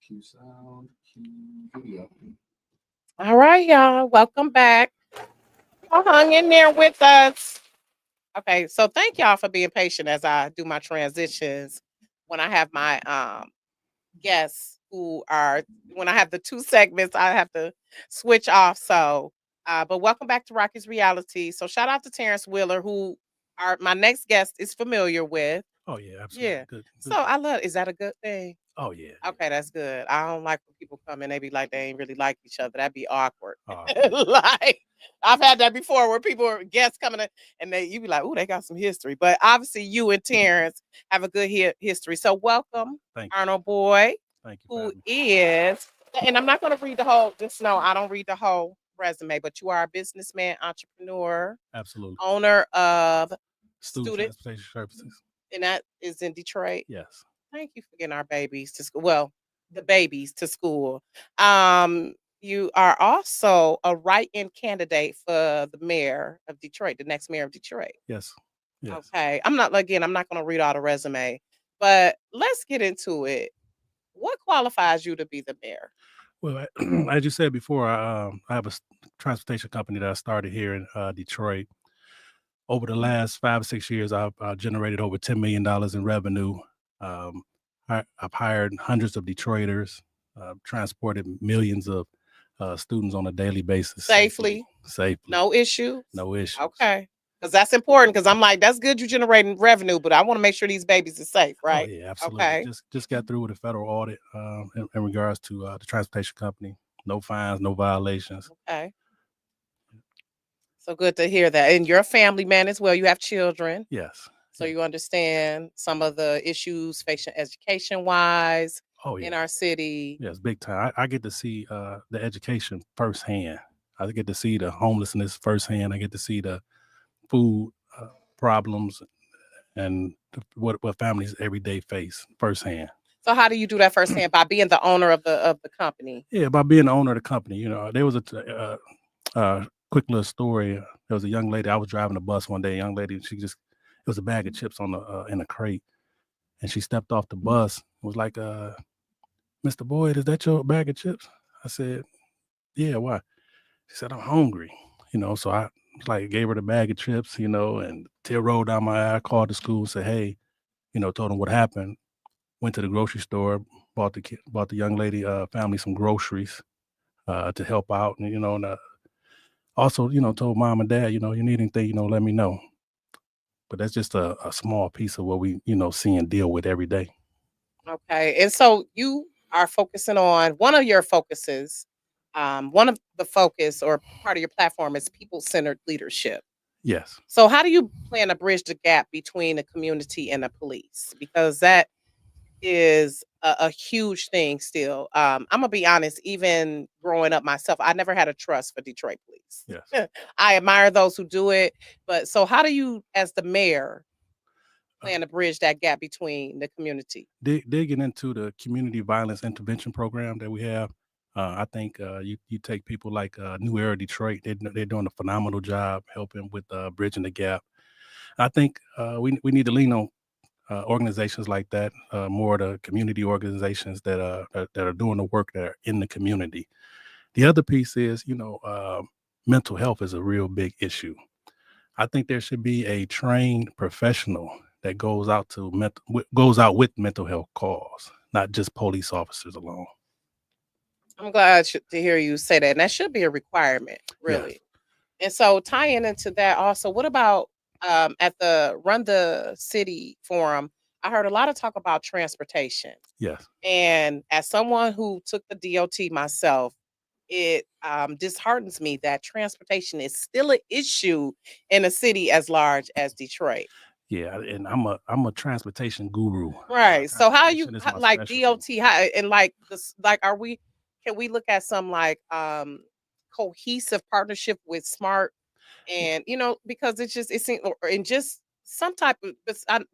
Cue sound, cue video. All right, y'all. Welcome back. Y'all hung in there with us. Okay, so thank y'all for being patient as I do my transitions when I have my guests who are when I have the two segments, I have to switch off. So but welcome back to Rocky's Reality. So shout out to Terence Wheeler, who my next guest is familiar with. Oh yeah, absolutely. Yeah. Good. So I love, is that a good thing? Oh yeah. Okay, that's good. I don't like when people come and they be like they ain't really like each other. That'd be awkward. Oh, Like I've had that before where people are guests coming in and you be like, oh, they got some history. But obviously you and Terence have a good history. So welcome, thank you. Arnold Boy, Thank you. who is, and I'm not going to read the whole, just know I don't read the whole resume, but you are a businessman, entrepreneur, Absolutely. owner of Student transportation services. And that is in Detroit. Yes. Thank you for getting our babies to school. Well, the babies to school. You are also a write-in candidate for the mayor of Detroit, the next mayor of Detroit. Yes. Yes. Okay. I'm not going to read all the resume, but let's get into it. What qualifies you to be the mayor? Well, as you said before, I have a transportation company that I started here in Detroit. Over the last 5 or 6 years, I've generated over $10 million in revenue. I've hired hundreds of Detroiters, transported millions of students on a daily basis. Safely. No issue. No issue. Okay. Because that's important. Because I'm like, that's good you're generating revenue, but I want to make sure these babies are safe, right? Oh, yeah, absolutely. Okay. Just got through with a federal audit in regards to the transportation company. No fines, no violations. Okay. So good to hear that. And you're a family man as well. You have children. Yes. So you understand some of the issues facing education-wise in our city. Yes, big time. I get to see the education firsthand. I get to see the homelessness firsthand. I get to see the food problems and what families every day face firsthand. So how do you do that firsthand? By being the owner of the company? Yeah, by being the owner of the company. You know, there was a quick little story. There was a young lady. I was driving a bus one day. A young lady. It was a bag of chips on in a crate, and she stepped off the bus. Was like, "Mr. Boyd, is that your bag of chips?" I said, "Yeah, why?" She said, "I'm hungry." You know, so I gave her the bag of chips. You know, and tear rolled down my eye. I called the school, said, "Hey," you know, told them what happened. Went to the grocery store, bought the young lady family some groceries to help out, and you know, and also, you know, told mom and dad, you know, you need anything, you know, let me know. But that's just a small piece of what we, you know, see and deal with every day. Okay. And so you are focusing on one of your focuses. One of the focus or part of your platform is people-centered leadership. Yes. So how do you plan to bridge the gap between the community and the police? Because that is a huge thing still. I'm gonna be honest, even growing up myself, I never had a trust for Detroit police. Yes. I admire those who do it, but so how do you, as the mayor, plan to bridge that gap between the community? Digging into the community violence intervention program that we have, I think you take people like New Era Detroit. They're doing a phenomenal job helping with bridging the gap. I think we need to lean on organizations like that, more the community organizations that are doing the work that are in the community. The other piece is, you know, mental health is a real big issue. I think there should be a trained professional that goes out with mental health calls, not just police officers alone. I'm glad to hear you say that, and that should be a requirement, really. Yes. And so tying into that also, what about at the Run the City Forum, I heard a lot of talk about transportation. Yes. And as someone who took the DOT myself, it disheartens me that transportation is still an issue in a city as large as Detroit. Yeah, and I'm a transportation guru. Right. So how you like specialty. DOT? And like this, like can we look at some like cohesive partnership with SMART? And you know, because it seems, and just some type of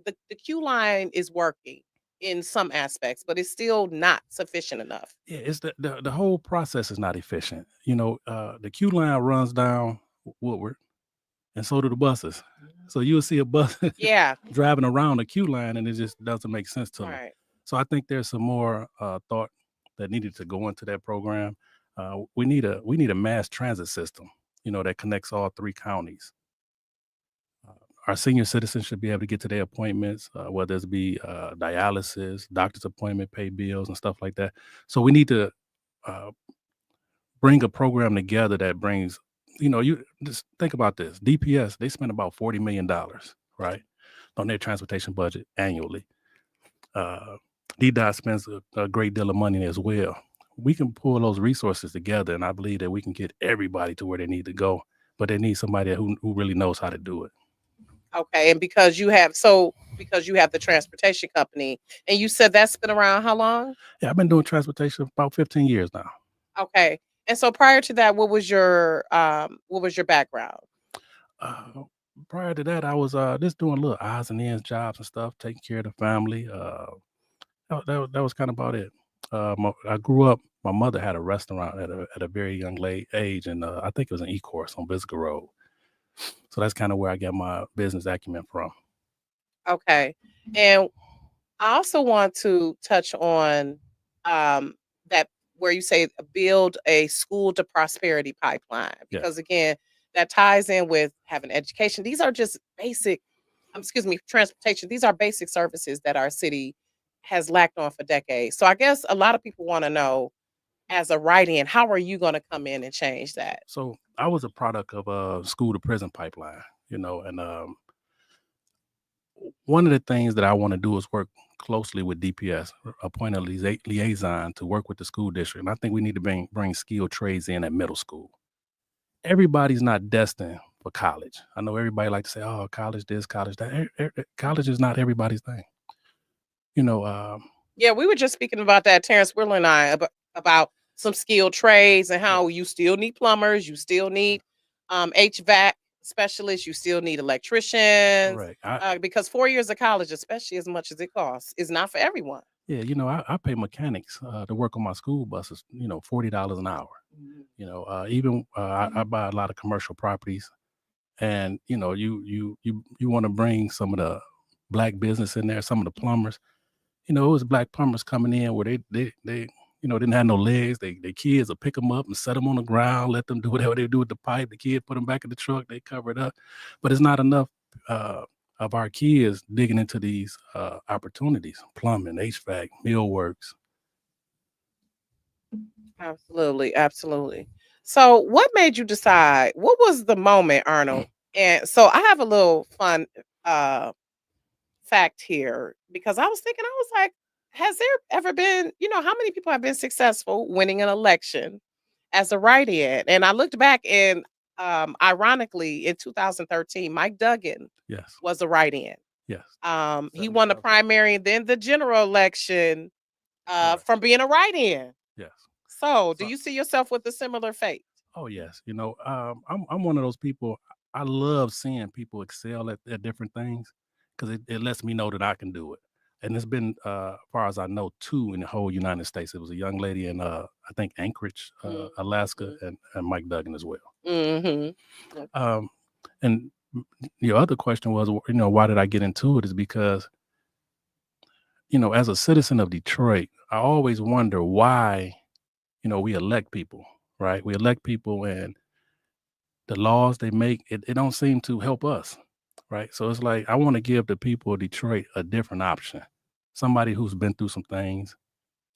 the queue line is working in some aspects, but it's still not sufficient enough. Yeah, it's the whole process is not efficient. You know, the queue line runs down Woodward, and so do the buses. So you'll see a bus driving around the queue line, and it just doesn't make sense to me. So I think there's some more thought that needed to go into that program. We need a mass transit system, that connects all 3 counties. Our senior citizens should be able to get to their appointments, whether it be dialysis, doctor's appointment, pay bills, and stuff like that. So we need to bring a program together that brings, you just think about this. DPS, they spend about $40 million, right, on their transportation budget annually. DDOT spends a great deal of money as well. We can pull those resources together, and I believe that we can get everybody to where they need to go, but they need somebody who really knows how to do it. Okay, and because you have the transportation company, and you said that's been around how long? Yeah, I've been doing transportation about 15 years now. Okay, and so prior to that, what was your background? Prior to that, I was just doing little odds and ends jobs and stuff, taking care of the family. That was kind of about it. I grew up. My mother had a restaurant at a very young age, and I think it was an E-course on Biscuit Road. So that's kind of where I get my business acumen from. Okay, and I also want to touch on that where you say build a school to prosperity pipeline, because again, that ties in with having education. These are just basic, transportation. These are basic services that our city has lacked on for decades. So I guess a lot of people want to know, as a write-in, how are you going to come in and change that? So I was a product of a school to prison pipeline, and one of the things that I want to do is work closely with DPS, appoint a liaison to work with the school district. And I think we need to bring skilled trades in at middle school. Everybody's not destined for college. I know everybody like to say, oh, college this, college that. College is not everybody's thing. Yeah, we were just speaking about that, Terence Willer and I, about some skilled trades and how you still need plumbers, you still need HVAC specialists, you still need electricians. Right. Because 4 years of college, especially as much as it costs, is not for everyone. Yeah, I pay mechanics to work on my school buses, $40 an hour. Even I buy a lot of commercial properties, and you want to bring some of the black business in there, some of the plumbers. It was black plumbers coming in where they didn't have no legs. They kids will pick them up and set them on the ground, let them do whatever they do with the pipe. The kid put them back in the truck, they cover it up. But it's not enough of our kids digging into these opportunities: plumbing, HVAC, millworks. Absolutely, absolutely. So what made you decide? What was the moment, Arnold? And so I have a little fun fact here, because I was thinking, I was like, has there ever been, how many people have been successful winning an election as a write-in? And I looked back, and ironically, in 2013, Mike Duggan was a write-in. Yes. He won the primary and then the general election from being a write-in. Yes. So do you see yourself with a similar fate? Oh, yes. I'm one of those people. I love seeing people excel at different things, because it lets me know that I can do it. And it's been, as far as I know, 2 in the whole United States. It was a young lady in, I think, Anchorage, Alaska, and Mike Duggan as well. Mm-hmm. And your other question was, why did I get into it? Is because, as a citizen of Detroit, I always wonder why, we elect people, right? We elect people, and the laws they make, it don't seem to help us. Right. So it's like, I want to give the people of Detroit a different option. Somebody who's been through some things,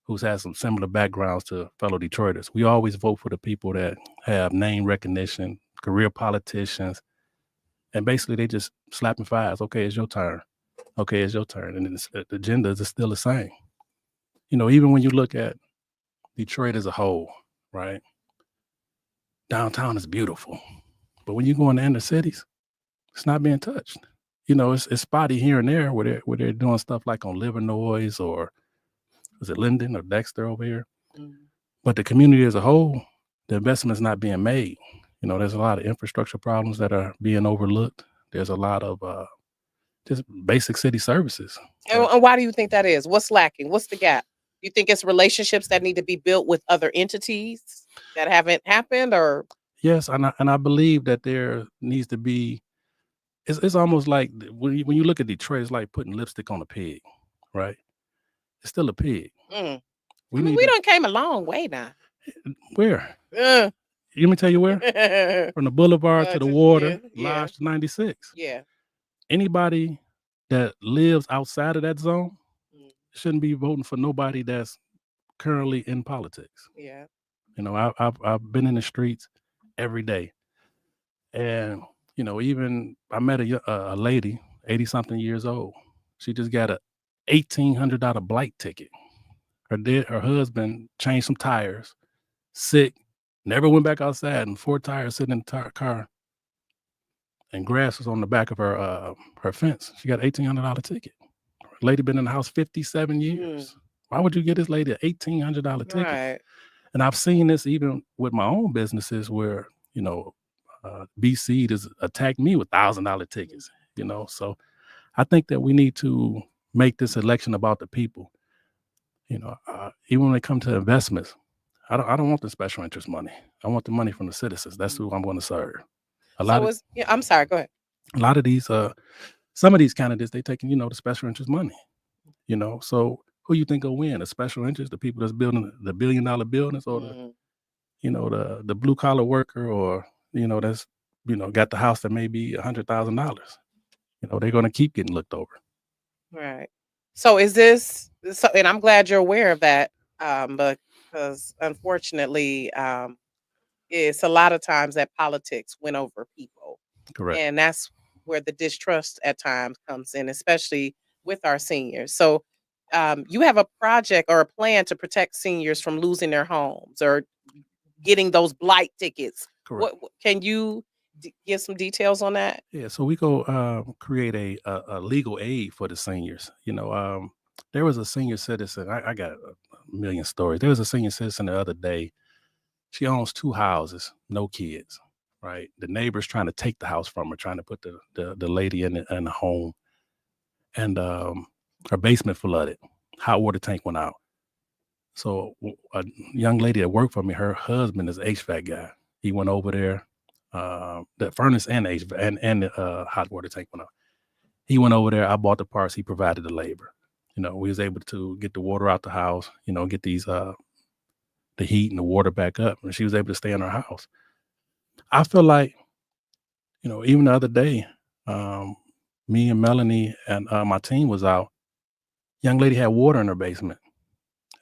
who's had some similar backgrounds to fellow Detroiters. We always vote for the people that have name recognition, career politicians, and basically they just slapping fires. Okay, it's your turn. Okay, it's your turn. And the agendas are still the same. Even when you look at Detroit as a whole, right? Downtown is beautiful. But when you go in the inner cities, it's not being touched. It's spotty here and there where they're doing stuff like on Livernois, or was it Linden or Dexter over here? But the community as a whole, the investment's not being made. There's a lot of infrastructure problems that are being overlooked. There's a lot of just basic city services. And why do you think that is? What's lacking? What's the gap? You think it's relationships that need to be built with other entities that haven't happened, or? Yes, and I believe that there needs to be. It's almost like when you look at Detroit, it's like putting lipstick on a pig, right? It's still a pig. We don't came a long way now. Where? Let me tell you where. From the boulevard to the water, Lodge to 96. Yeah. Anybody that lives outside of that zone shouldn't be voting for nobody that's currently in politics. Yeah. You know, I've been in the streets every day, and you know, even I met a lady, 80-something years old. She just got a $1,800 blight ticket. Her husband changed some tires, sick, never went back outside, and 4 tires sitting in the car, and grass was on the back of her fence. She got an $1,800 ticket. Lady been in the house 57 years. Why would you get this lady an $1,800 ticket? Right. And I've seen this even with my own businesses where, you know, BC has attacked me with $1,000 tickets, you know. So I think that we need to make this election about the people. You know, even when it comes to investments, I don't want the special interest money. I want the money from the citizens. That's who I'm going to serve. I'm sorry, go ahead. A lot of these, some of these candidates, they taking, you know, the special interest money, you know. So who you think will win? The special interest, the people that's building the $1 billion buildings, or the, you know, the blue collar worker, or, you know, that's, you know, got the house that may be $100,000. You know, they're going to keep getting looked over. Right. So is this, and I'm glad you're aware of that, because unfortunately, it's a lot of times that politics win over people. Correct. And that's where the distrust at times comes in, especially with our seniors. So you have a project or a plan to protect seniors from losing their homes or getting those blight tickets. Correct. What can you give some details on that? Yeah, so we go create a legal aid for the seniors. You know, there was a senior citizen. I got a million stories. There was a senior citizen the other day. She owns 2 houses, no kids. Right, the neighbor's trying to take the house from her, trying to put the lady in the home, and her basement flooded. Hot water tank went out. So a young lady that worked for me, her husband is an HVAC guy. He went over there. The furnace and HVAC and the hot water tank went out. He went over there. I bought the parts. He provided the labor. You know, we was able to get the water out the house. You know, get these the heat and the water back up, and she was able to stay in her house. I feel like, you know, even the other day, me and Melanie and my team was out. Young lady had water in her basement,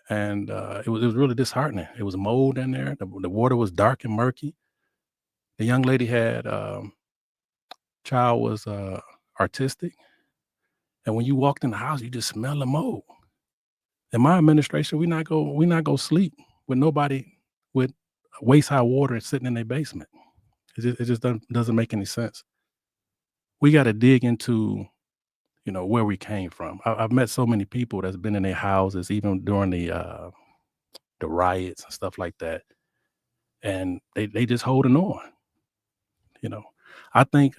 and it was really disheartening. It was mold in there. The water was dark and murky. The young lady had child was artistic, and when you walked in the house, you just smell the mold. In my administration, we not go sleep with nobody with waist high water sitting in their basement. It just doesn't make any sense. We got to dig into, you know, where we came from. I've met so many people that's been in their houses, even during the riots and stuff like that, and they just holding on. You know, I think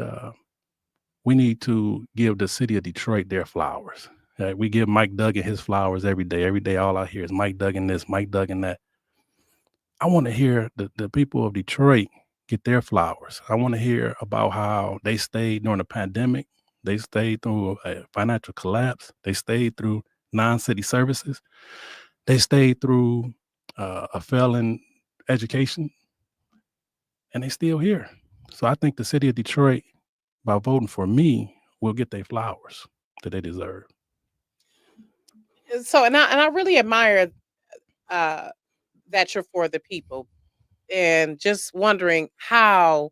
we need to give the city of Detroit their flowers. We give Mike Duggan his flowers every day. Every day, all I hear is Mike Duggan this, Mike Duggan that. I want to hear the people of Detroit get their flowers. I want to hear about how they stayed during the pandemic. They stayed through a financial collapse. They stayed through non-city services. They stayed through a failing education, and they still here. So I think the city of Detroit, by voting for me, will get their flowers that they deserve. So, and I really admire that you're for the people, and just wondering how,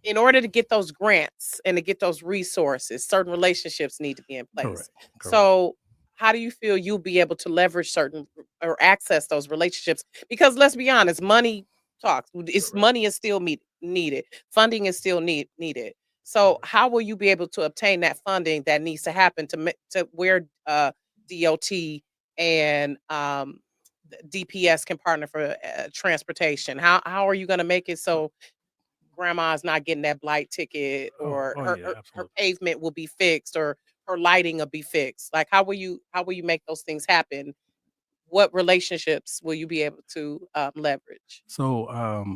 in order to get those grants and to get those resources, certain relationships need to be in place. Correct. So how do you feel you'll be able to leverage certain or access those relationships? Because let's be honest, money talks. Money is still needed. Funding is still needed. So how will you be able to obtain that funding that needs to happen to where DOT and DPS can partner for transportation? How are you going to make it so grandma's not getting that blight ticket, or her pavement will be fixed, or her lighting will be fixed? Like, how will you make those things happen? What relationships will you be able to leverage? So,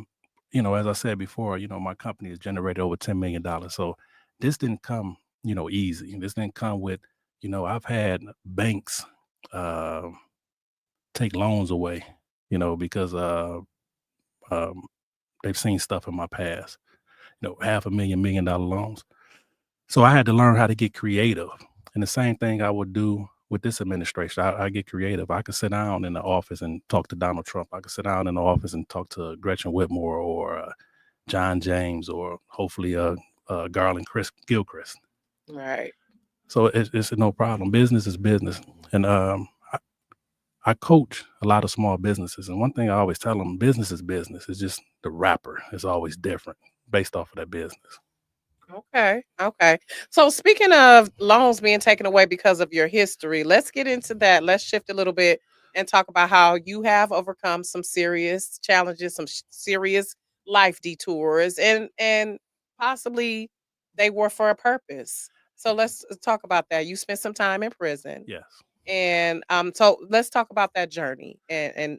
you know, as I said before, you know, my company has generated over $10 million. So this didn't come, you know, easy. This didn't come with, you know, I've had banks take loans away, because they've seen stuff in my past, $500,000, $1 million loans. So I had to learn how to get creative. And the same thing I would do with this administration. I get creative. I could sit down in the office and talk to Donald Trump. I could sit down in the office and talk to Gretchen Whitmore or John James or hopefully Garland Gilchrist. Right. So it's no problem. Business is business. And I coach a lot of small businesses. And one thing I always tell them, business is business. It's just the wrapper is always different based off of that business. Okay. So speaking of loans being taken away because of your history, let's get into that. Let's shift a little bit and talk about how you have overcome some serious challenges, some serious life detours, and possibly they were for a purpose. So let's talk about that. You spent some time in prison. Yes. And so let's talk about that journey and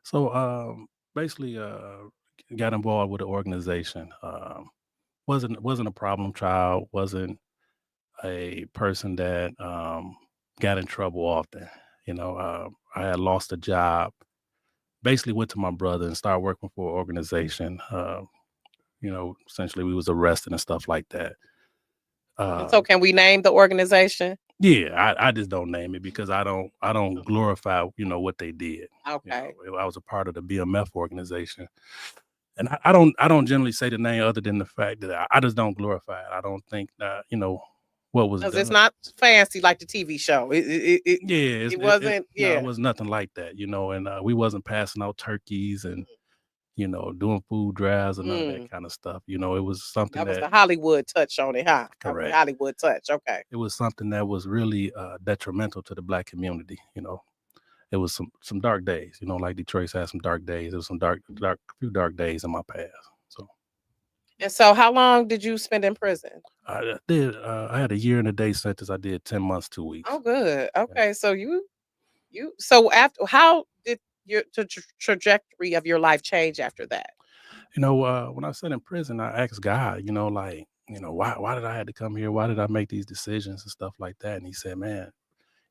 So basically got involved with the organization. Wasn't a problem child, wasn't a person that got in trouble often. I had lost a job, basically went to my brother and started working for an organization. Essentially we was arrested and stuff like that. So can we name the organization? Yeah, I just don't name it because I don't glorify, what they did. Okay. I was a part of the BMF organization. And I don't generally say the name other than the fact that I just don't glorify it. I don't think that, what was done. Because it's not fancy like the TV show. It wasn't. No, it was nothing like that, and we wasn't passing out turkeys and, doing food drives and none of that kind of stuff. It was something that was the Hollywood touch on it, huh? Correct. Hollywood touch. Okay. It was something that was really detrimental to the Black community, It was some dark days, like Detroit's had some dark days. It was some few dark days in my past. And so how long did you spend in prison? I did. I had a year and a day sentence. I did 10 months, 2 weeks. Oh, good. Okay. Yeah. So so after, how did your trajectory of your life change after that? When I sat in prison, I asked God, why did I have to come here? Why did I make these decisions and stuff like that? And he said, man,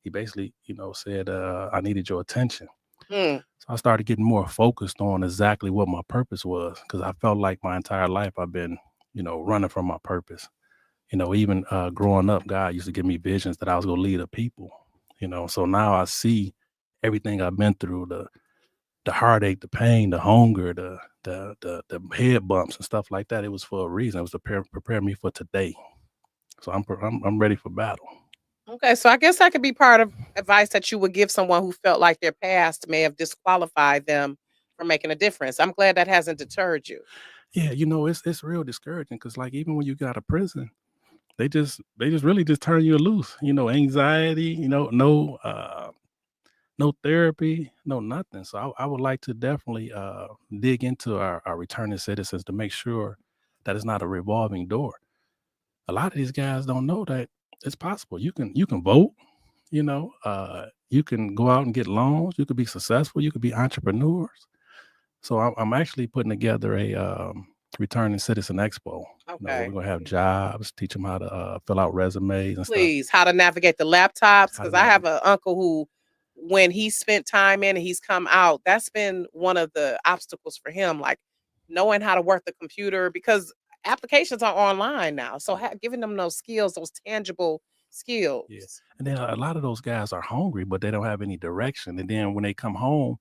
he basically, said, I needed your attention. So I started getting more focused on exactly what my purpose was, because I felt like my entire life I've been, running from my purpose. Even growing up, God used to give me visions that I was going to lead a people, so now I see everything I've been through, the heartache, the pain, the hunger, the head bumps and stuff like that. It was for a reason. It was to prepare me for today. So I'm ready for battle. Okay, so I guess that could be part of advice that you would give someone who felt like their past may have disqualified them from making a difference. I'm glad that hasn't deterred you. Yeah, it's real discouraging because, like, even when you got out of prison, they just really just turn you loose. Anxiety. No therapy, no nothing. So I would like to definitely dig into our returning citizens to make sure that it's not a revolving door. A lot of these guys don't know that it's possible. You can vote, you can go out and get loans. You could be successful. You could be entrepreneurs. So I'm actually putting together a returning citizen expo. Okay. We're going to have jobs, teach them how to fill out resumes and Please, how to navigate the laptops. Because I have an uncle who, when he spent time in and he's come out, that's been one of the obstacles for him, like knowing how to work the computer, because applications are online now. So giving them those skills, those tangible skills. Yes. And then a lot of those guys are hungry, but they don't have any direction. And then when they come home,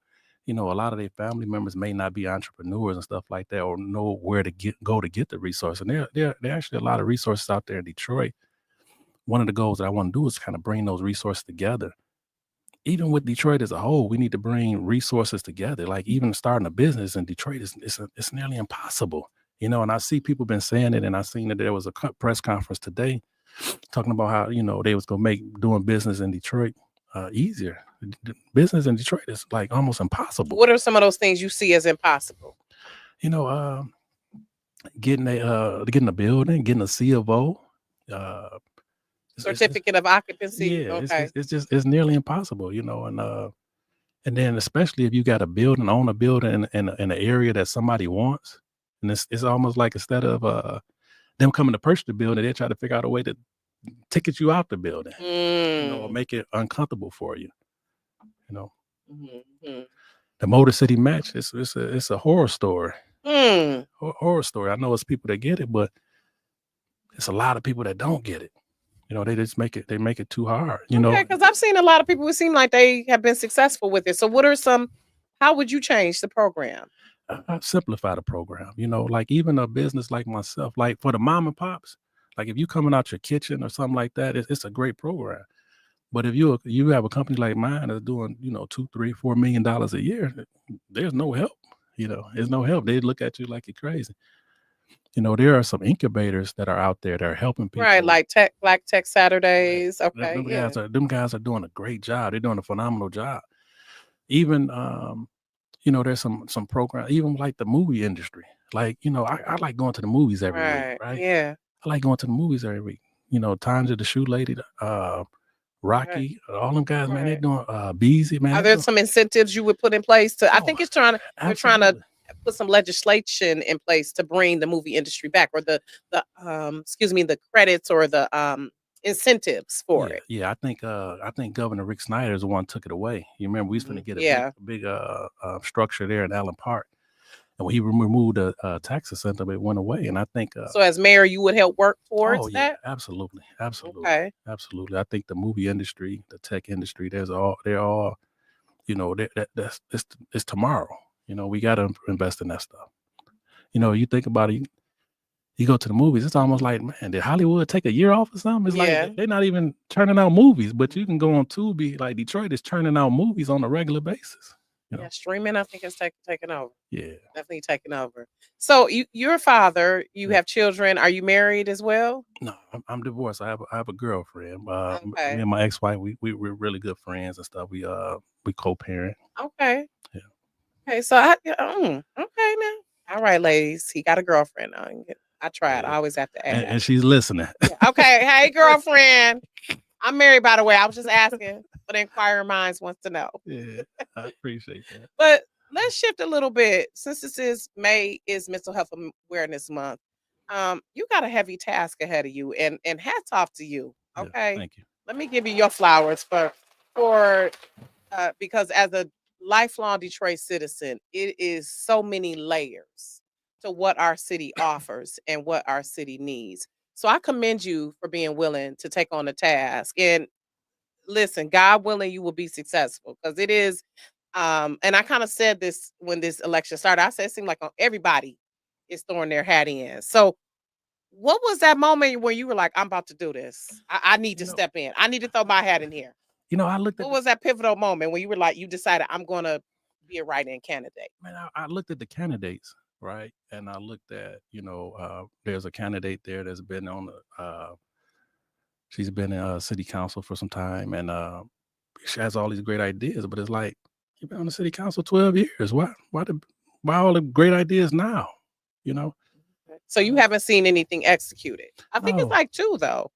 a lot of their family members may not be entrepreneurs and stuff like that, or know where to go to get the resource. And there are actually a lot of resources out there in Detroit. One of the goals that I want to do is kind of bring those resources together. Even with Detroit as a whole, we need to bring resources together. Like even starting a business in Detroit it's nearly impossible. And I see people been saying it, and I seen that there was a press conference today talking about how, they was going to make doing business in Detroit easier. Business in Detroit is like almost impossible. What are some of those things you see as impossible? Getting a building, getting a C of O, certificate of occupancy. Yeah, okay. It's nearly impossible, and then especially if you got a building, own a building in an area that somebody wants, and it's almost like instead of them coming to purchase the building, they try to figure out a way to ticket you out the building, or make it uncomfortable for you. Mm-hmm. The Motor City Match, it's a horror story. Horror story. I know it's people that get it, but it's a lot of people that don't get it. They just make it too hard. Because I've seen a lot of people who seem like they have been successful with it. So how would you change the program? I simplify the program. Like even a business like myself, like for the mom and pops, like if you coming out your kitchen or something like that, it's a great program. But if you have a company like mine that's doing, $2, $3, $4 million a year, there's no help. There's no help. They look at you like you're crazy. There are some incubators that are out there that are helping people. Right, like Black Tech Saturdays. Right. Okay, them guys are doing a great job. They're doing a phenomenal job. Even there's some program, even like the movie industry. Like, I like going to the movies every week, right? Yeah. I like going to the movies every week. Tanja the Shoe Lady, Rocky, all them guys, man, they're doing Beezy, man. Are there some incentives you would put in place I think they're trying to put some legislation in place to bring the movie industry back, or the credits or the incentives for it. Yeah, I think Governor Rick Snyder is the one who took it away. You remember we was going to get a big structure there in Allen Park, and when he removed the tax incentive, it went away. And I think so as mayor, you would help work towards that. Absolutely. Okay. Absolutely. I think the movie industry, the tech industry, they're all, it's tomorrow. We got to invest in that stuff. You think about it. You go to the movies, it's almost like, man, did Hollywood take a year off or something? It's like they're not even turning out movies, but you can go on Tubi, like Detroit is turning out movies on a regular basis. Yeah, streaming, I think, is taking over. Yeah. Definitely taking over. So you're a father, you have children. Are you married as well? No, I'm divorced. I have a girlfriend. Me Okay. and my ex-wife, we're really good friends and stuff. We co-parent. Okay. Yeah. Okay, so okay now. All right, ladies. He got a girlfriend. I tried. I always have to ask. And she's listening. Yeah. Okay. Hey, girlfriend. I'm married, by the way. I was just asking, but inquiring minds wants to know. Yeah, I appreciate that. But let's shift a little bit. Since this is May is Mental Health Awareness Month, you got a heavy task ahead of you, and hats off to you. Okay. Yeah, thank you. Let me give you your flowers for because as a lifelong Detroit citizen, it is so many layers to what our city offers and what our city needs. So I commend you for being willing to take on the task. And listen, God willing, you will be successful, because it is. And I kind of said this when this election started. I said it seemed like everybody is throwing their hat in. So what was that moment where you were like, I'm about to do this? I need to step in. I need to throw my hat in here. I looked at what was that pivotal moment when you were like, you decided I'm going to be a write-in candidate? Man, I looked at the candidates, right? And I looked at, there's a candidate there that's been on she's been in city council for some time, and she has all these great ideas, but it's like, you've been on the city council 12 years. Why all the great ideas now? So you haven't seen anything executed. I think it's like 2 though.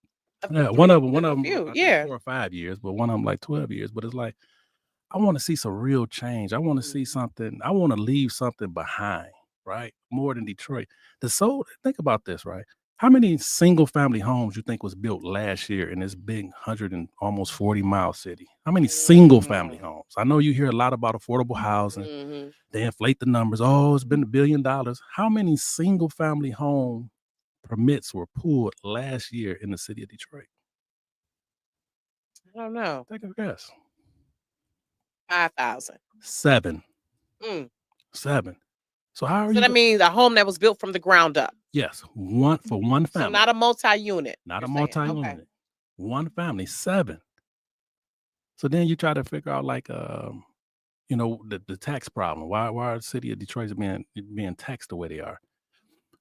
Yeah, one of them 4 or 5 years, but one of them like 12 years. But it's like, I want to see some real change. I want to see something. I want to leave something behind, right? More than Detroit. Think about this, right? How many single family homes you think was built last year in this big 100 and almost 40-mile city? How many single family homes? I know you hear a lot about affordable housing. They inflate the numbers. Oh, it's been $1 billion. How many single family home permits were pulled last year in the city of Detroit? I don't know. Take a guess. 5,000. 7. 7. So how are you? So that means a home that was built from the ground up. Yes, one family. So not a multi-unit. Not a multi-unit. Okay. One family, 7. So then you try to figure out, like, the tax problem. Why the city of Detroit is being taxed the way they are?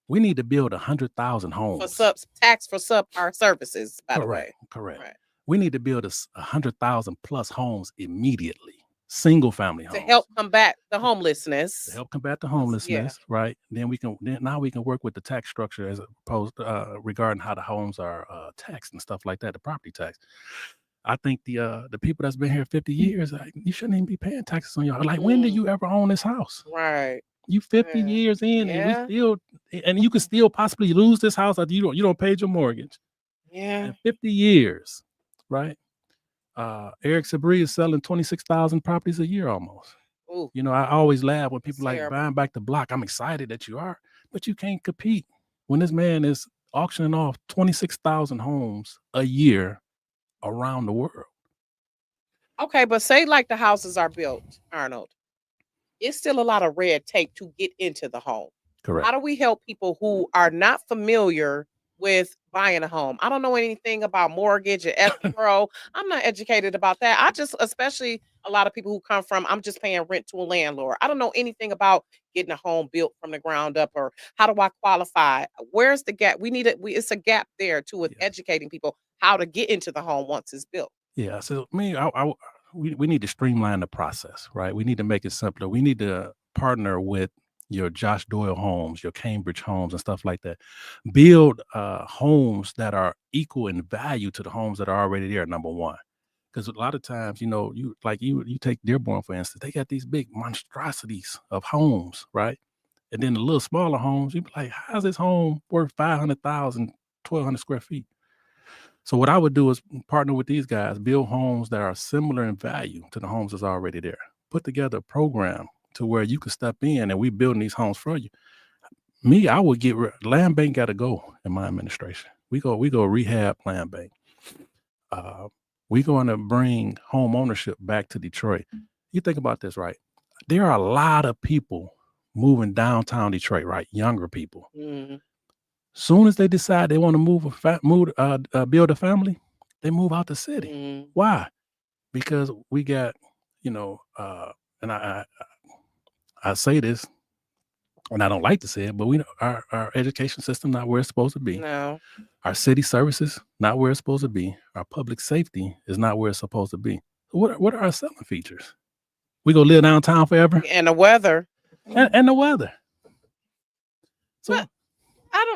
We need to build 100,000 homes. For tax for subpar services, by the way. Correct. Right. We need to build 100,000 plus homes immediately. Single family homes. To help combat the homelessness. Right? Then now we can work with the tax structure as opposed regarding how the homes are taxed and stuff like that, the property tax. I think the people that's been here 50 years, you shouldn't even be paying taxes on your. Like, when did you ever own this house? Right. You 50 years in, and you can still possibly lose this house after you don't pay your mortgage. Yeah. And 50 years, right? Eric Sabri is selling 26,000 properties a year almost. Ooh. You know, I always laugh when people Terrible. like buying back the block. I'm excited that you are, but you can't compete when this man is auctioning off 26,000 homes a year around the world. Okay, but say like the houses are built, Arnold. It's still a lot of red tape to get into the home. Correct. How do we help people who are not familiar with buying a home? I don't know anything about mortgage and escrow. I'm not educated about that. I just, especially a lot of people who come from, I'm just paying rent to a landlord. I don't know anything about getting a home built from the ground up, or how do I qualify? Where's the gap? We need it. It's a gap there too with educating people how to get into the home once it's built. Yeah. So we need to streamline the process, right? We need to make it simpler. We need to partner with your Josh Doyle homes, your Cambridge homes, and stuff like that. Build homes that are equal in value to the homes that are already there. Number one, because a lot of times, you know, you take Dearborn for instance, they got these big monstrosities of homes, right? And then the little smaller homes, you be like, how's this home worth 500,000, 1,200 square feet? So what I would do is partner with these guys, build homes that are similar in value to the homes that's already there. Put together a program to where you can step in and we building these homes for you. Me, I would get land bank got to go in my administration. We go rehab land bank. We're going to bring home ownership back to Detroit. You think about this, right? There are a lot of people moving downtown Detroit, right? Younger people. Mm-hmm. Soon as they decide they want to build a family, they move out the city. Mm-hmm. Why? Because we got, you know, and I say this, and I don't like to say it, but we know our education system not where it's supposed to be. No. Our city services not where it's supposed to be. Our public safety is not where it's supposed to be. What are our selling features? We go live downtown forever, And the weather. and the weather. So. But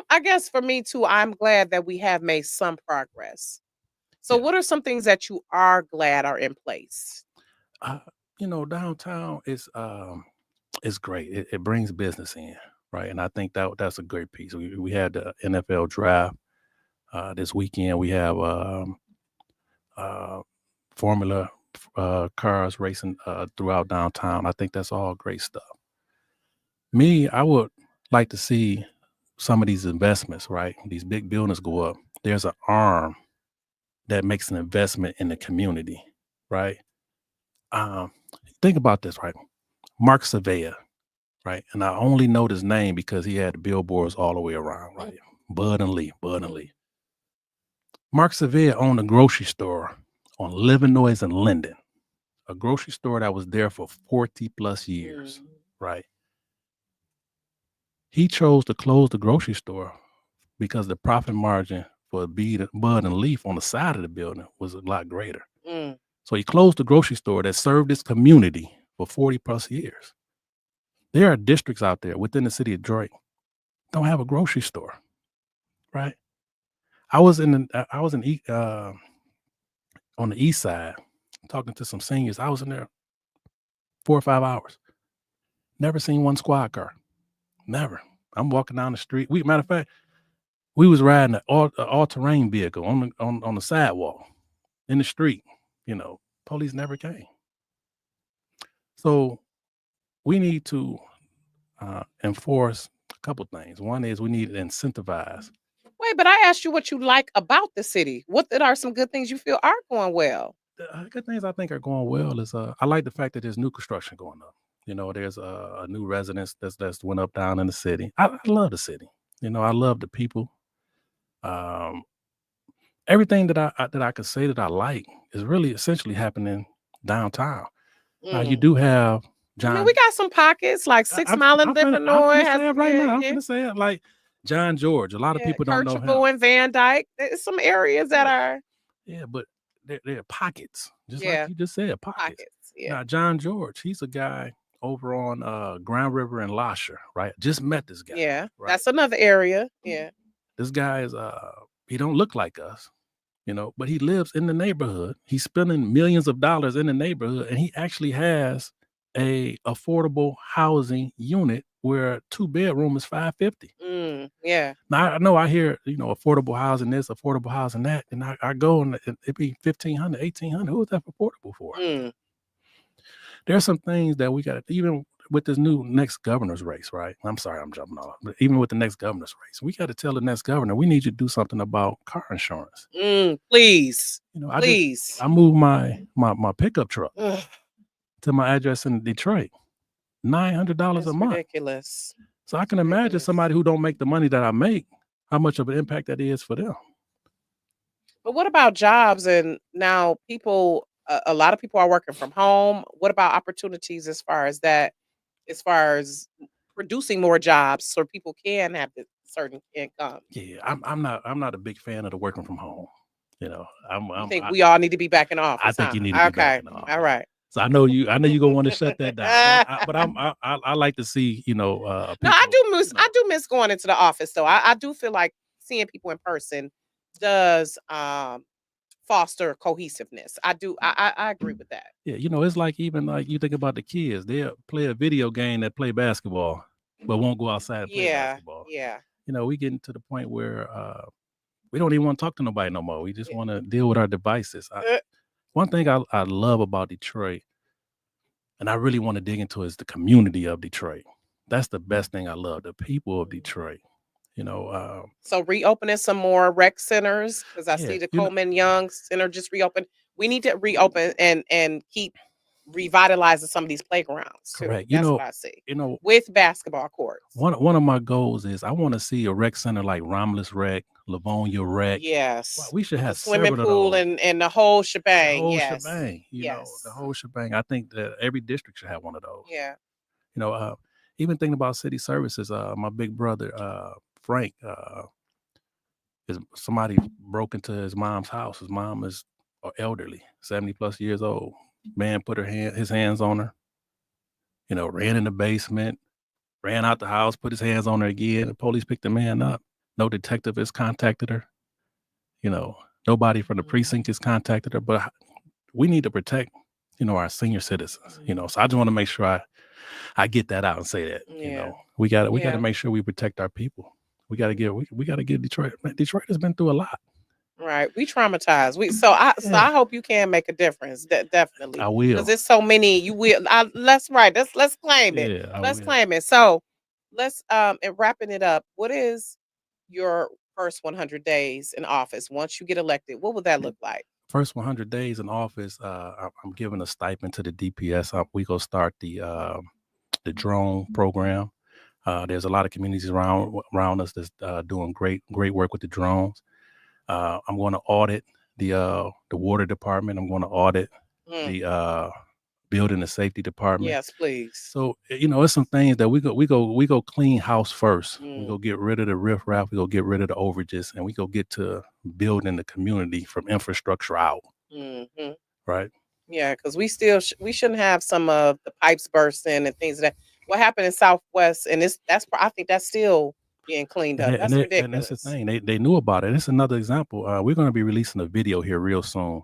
I guess for me too, I'm glad that we have made some progress. So what are some things that you are glad are in place? You know, downtown is great. It brings business in, right? And I think that's a great piece. We had the NFL draft this weekend. We have Formula cars racing throughout downtown. I think that's all great stuff. Me, I would like to see some of these investments, right? These big buildings go up. There's an arm that makes an investment in the community, right? Think about this, right? Mark Savea, right? And I only know his name because he had billboards all the way around, right? Bud and Lee. Mark Savea owned a grocery store on Livernois and Linden, a grocery store that was there for 40 plus years, right? He chose to close the grocery store because the profit margin for Bud and Leaf on the side of the building was a lot greater. So he closed the grocery store that served his community for 40 plus years. There are districts out there within the city of Detroit don't have a grocery store, right? I was on the east side talking to some seniors. I was in there 4 or 5 hours. Never seen one squad car. Never. I'm walking down the street. Matter of fact, we was riding an all-terrain vehicle on the sidewalk in the street. You know, police never came. So we need to enforce a couple things. One is we need to incentivize. Wait, but I asked you what you like about the city. What are some good things you feel are going well? The good things I think are going well is I like the fact that there's new construction going up. You know, there's a new residence that's went up down in the city. I love the city. You know, I love the people. Everything that I could say that I like is really essentially happening downtown. You do have John. I mean, we got some pockets like 6 Mile and Livernois. I'm gonna say it like John George. A lot of people don't know him. And Van Dyke. There's some areas that are. Yeah, but they're pockets. Just like you just said, pockets. Yeah. Now, John George, he's a guy over on Grand River and Lasher, right? Just met this guy. Yeah, right? That's another area. Yeah. This guy is he don't look like us, you know, but he lives in the neighborhood. He's spending millions of dollars in the neighborhood, and he actually has a affordable housing unit where 2-bedroom is $550. Yeah. Now I know I hear, affordable housing this, affordable housing that, and I go and it be $1,500, $1,800. Who is that affordable for? There's some things that we got, even with this new next governor's race, right? I'm sorry, I'm jumping off. But even with the next governor's race, we got to tell the next governor, we need you to do something about car insurance. Please. I moved my pickup truck to my address in Detroit. $900 a month. Ridiculous. So I can imagine somebody who don't make the money that I make, how much of an impact that is for them. But what about jobs? And now people, a lot of people are working from home. What about opportunities as far as that, as far as producing more jobs so people can have the certain income? Yeah, I'm not a big fan of the working from home. I think we all need to be back in office. I think you need to be back in office. All right. So I know you're gonna want to shut that down, but I like to see people, No, I do miss going into the office though. I do feel like seeing people in person does foster cohesiveness. I agree with that. Yeah, it's like, even like you think about the kids, they'll play a video game that play basketball, but won't go outside and play basketball. Yeah. We getting to the point where we don't even want to talk to nobody no more. We just want to deal with our devices. One thing I love about Detroit, and I really want to dig into, is the community of Detroit. That's the best thing I love, the people of Detroit. So reopening some more rec centers, because I see the Coleman Young Center just reopened. We need to reopen and keep revitalizing some of these playgrounds too. Correct. That's what I see. With basketball courts. One of my goals is I want to see a rec center like Romulus Rec, Livonia Rec. Yes. Well, we should have swimming pool and the whole shebang. The whole shebang. I think that every district should have one of those. Yeah. Even thinking about city services, my big brother, Frank, somebody broke into his mom's house. His mom is elderly, 70 plus years old. Man put his hands on her, ran in the basement, ran out the house, put his hands on her again. The police picked the man up. No detective has contacted her. Nobody from the precinct has contacted her. But we need to protect, our senior citizens. So I just want to make sure I get that out and say that. We got to make sure we protect our people. We got to get Detroit. Detroit has been through a lot. Right, we traumatized. So I hope you can make a difference. Definitely, I will. Because there's so many. You will. Let's claim it. Yeah, let's claim it. So let's and wrapping it up. What is your first 100 days in office once you get elected? What would that look like? First 100 days in office, I'm giving a stipend to the DPS. We go start the drone program. There's a lot of communities around us that's doing great work with the drones. I'm going to audit the water department. I'm going to audit the building and safety department. Yes, please. So it's some things that we go clean house first. We go get rid of the riffraff. We go get rid of the overages, and we go get to building the community from infrastructure out. Right. Yeah, because we shouldn't have some of the pipes bursting and things that. What happened in Southwest, and I think that's still being cleaned up. That's ridiculous. And that's the thing. They knew about it. It's another example. We're going to be releasing a video here real soon.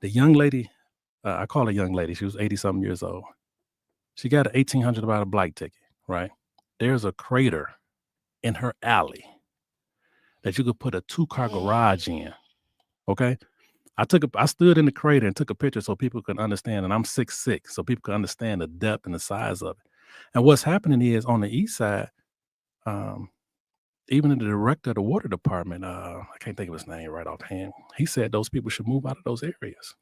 The young lady, I call her young lady. She was 80-something years old. She got an $1,800 blight ticket, right? There's a crater in her alley that you could put a 2-car garage in, okay? I stood in the crater and took a picture so people could understand, and I'm 6'6", so people could understand the depth and the size of it. And what's happening is on the east side, even the director of the water department, I can't think of his name right offhand. He said those people should move out of those areas.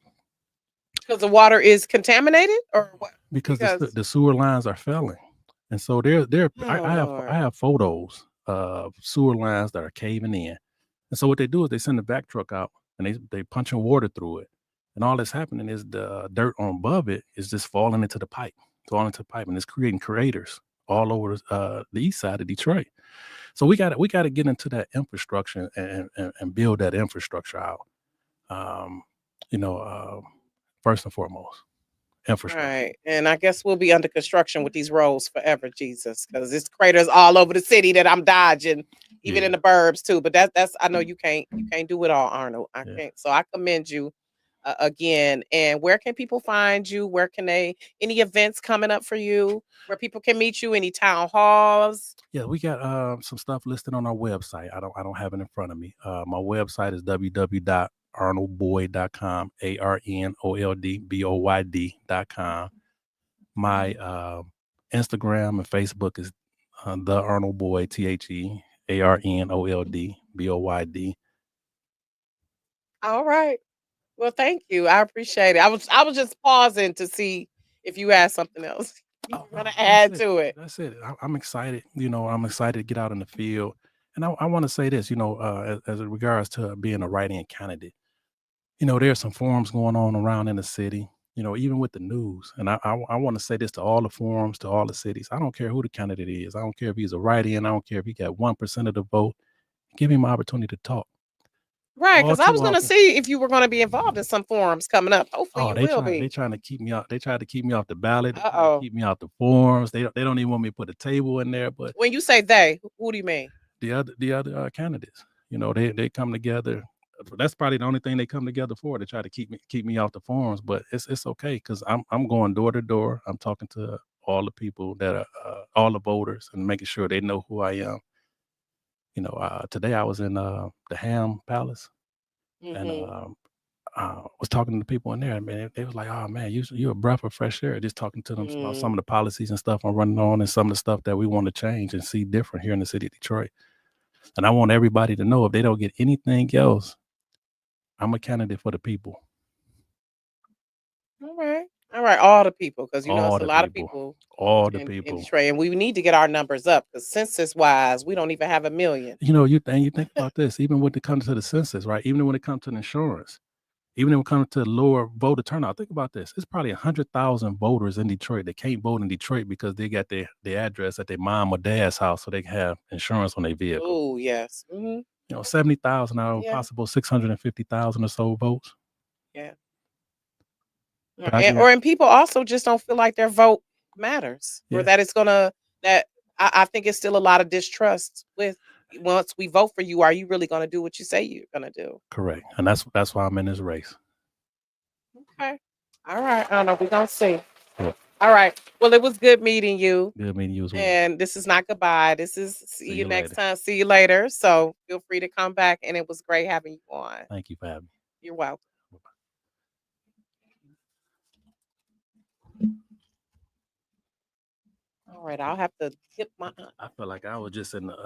Because the water is contaminated, or what? Because the sewer lines are failing, and so I have photos of sewer lines that are caving in, and so what they do is they send the vac truck out and they punching water through it, and all that's happening is the dirt on above it is just falling into the pipe, and it's creating craters all over the east side of Detroit. So we got to get into that infrastructure and build that infrastructure out. First and foremost, infrastructure. Right, and I guess we'll be under construction with these roads forever, Jesus, because it's craters all over the city that I'm dodging, even in the burbs too. But that's I know you can't do it all, Arnold. I can't. So I commend you again. And where can people find you? Where can they, any events coming up for you where people can meet you? Any town halls? Yeah, we got some stuff listed on our website. I don't have it in front of me. My website is www.arnoldboyd.com, ARNOLDBOYD.com. My Instagram and Facebook is the Arnold Boyd, THEARNOLDBOYD. All right. Well, thank you. I appreciate it. I was just pausing to see if you had something else you were gonna add to it. That's it. I'm excited. I'm excited to get out in the field. And I want to say this, as in regards to being a write-in candidate, there's some forums going on around in the city, even with the news. And I want to say this to all the forums, to all the cities. I don't care who the candidate is. I don't care if he's a write-in. I don't care if he got 1% of the vote. Give him an opportunity to talk. Right, because I was going to see if you were going to be involved in some forums coming up. Hopefully, you will be. They trying to keep me out. They tried to keep me off the ballot. Keep me out the forums. They don't even want me to put a table in there. But when you say they, who do you mean? The other candidates. They come together. That's probably the only thing they come together for, to try to keep me off the forums. But it's okay, because I'm going door to door. I'm talking to all the people that are all the voters, and making sure they know who I am. Today I was in the Ham Palace, and was talking to people in there, and man, they was like, "Oh man, you're a breath of fresh air." Just talking to them about some of the policies and stuff I'm running on, and some of the stuff that we want to change and see different here in the city of Detroit. And I want everybody to know, if they don't get anything else, I'm a candidate for the people. All right. All the people, because it's a lot of people. All the people in Detroit, and we need to get our numbers up, because census-wise, we don't even have 1 million. You think about this, even when it comes to the census, right? Even when it comes to the insurance, even when it comes to lower voter turnout, think about this. It's probably 100,000 voters in Detroit that can't vote in Detroit because they got their address at their mom or dad's house, so they can have insurance on their vehicle. Oh, yes. 70,000 out of possible 650,000 or so votes. Yeah. And people also just don't feel like their vote matters, or that it's gonna, that I think it's still a lot of distrust with, once we vote for you, are you really gonna do what you say you're gonna do? Correct. And that's why I'm in this race. Okay. All right. I don't know. We're gonna see. Yeah. All right. Well, it was good meeting you. Good meeting you as well. And this is not goodbye. This is see you next time. See you later. So feel free to come back. And it was great having you on. Thank you for having me. You're welcome. All right. I'll have to hit my. I feel like I was just in the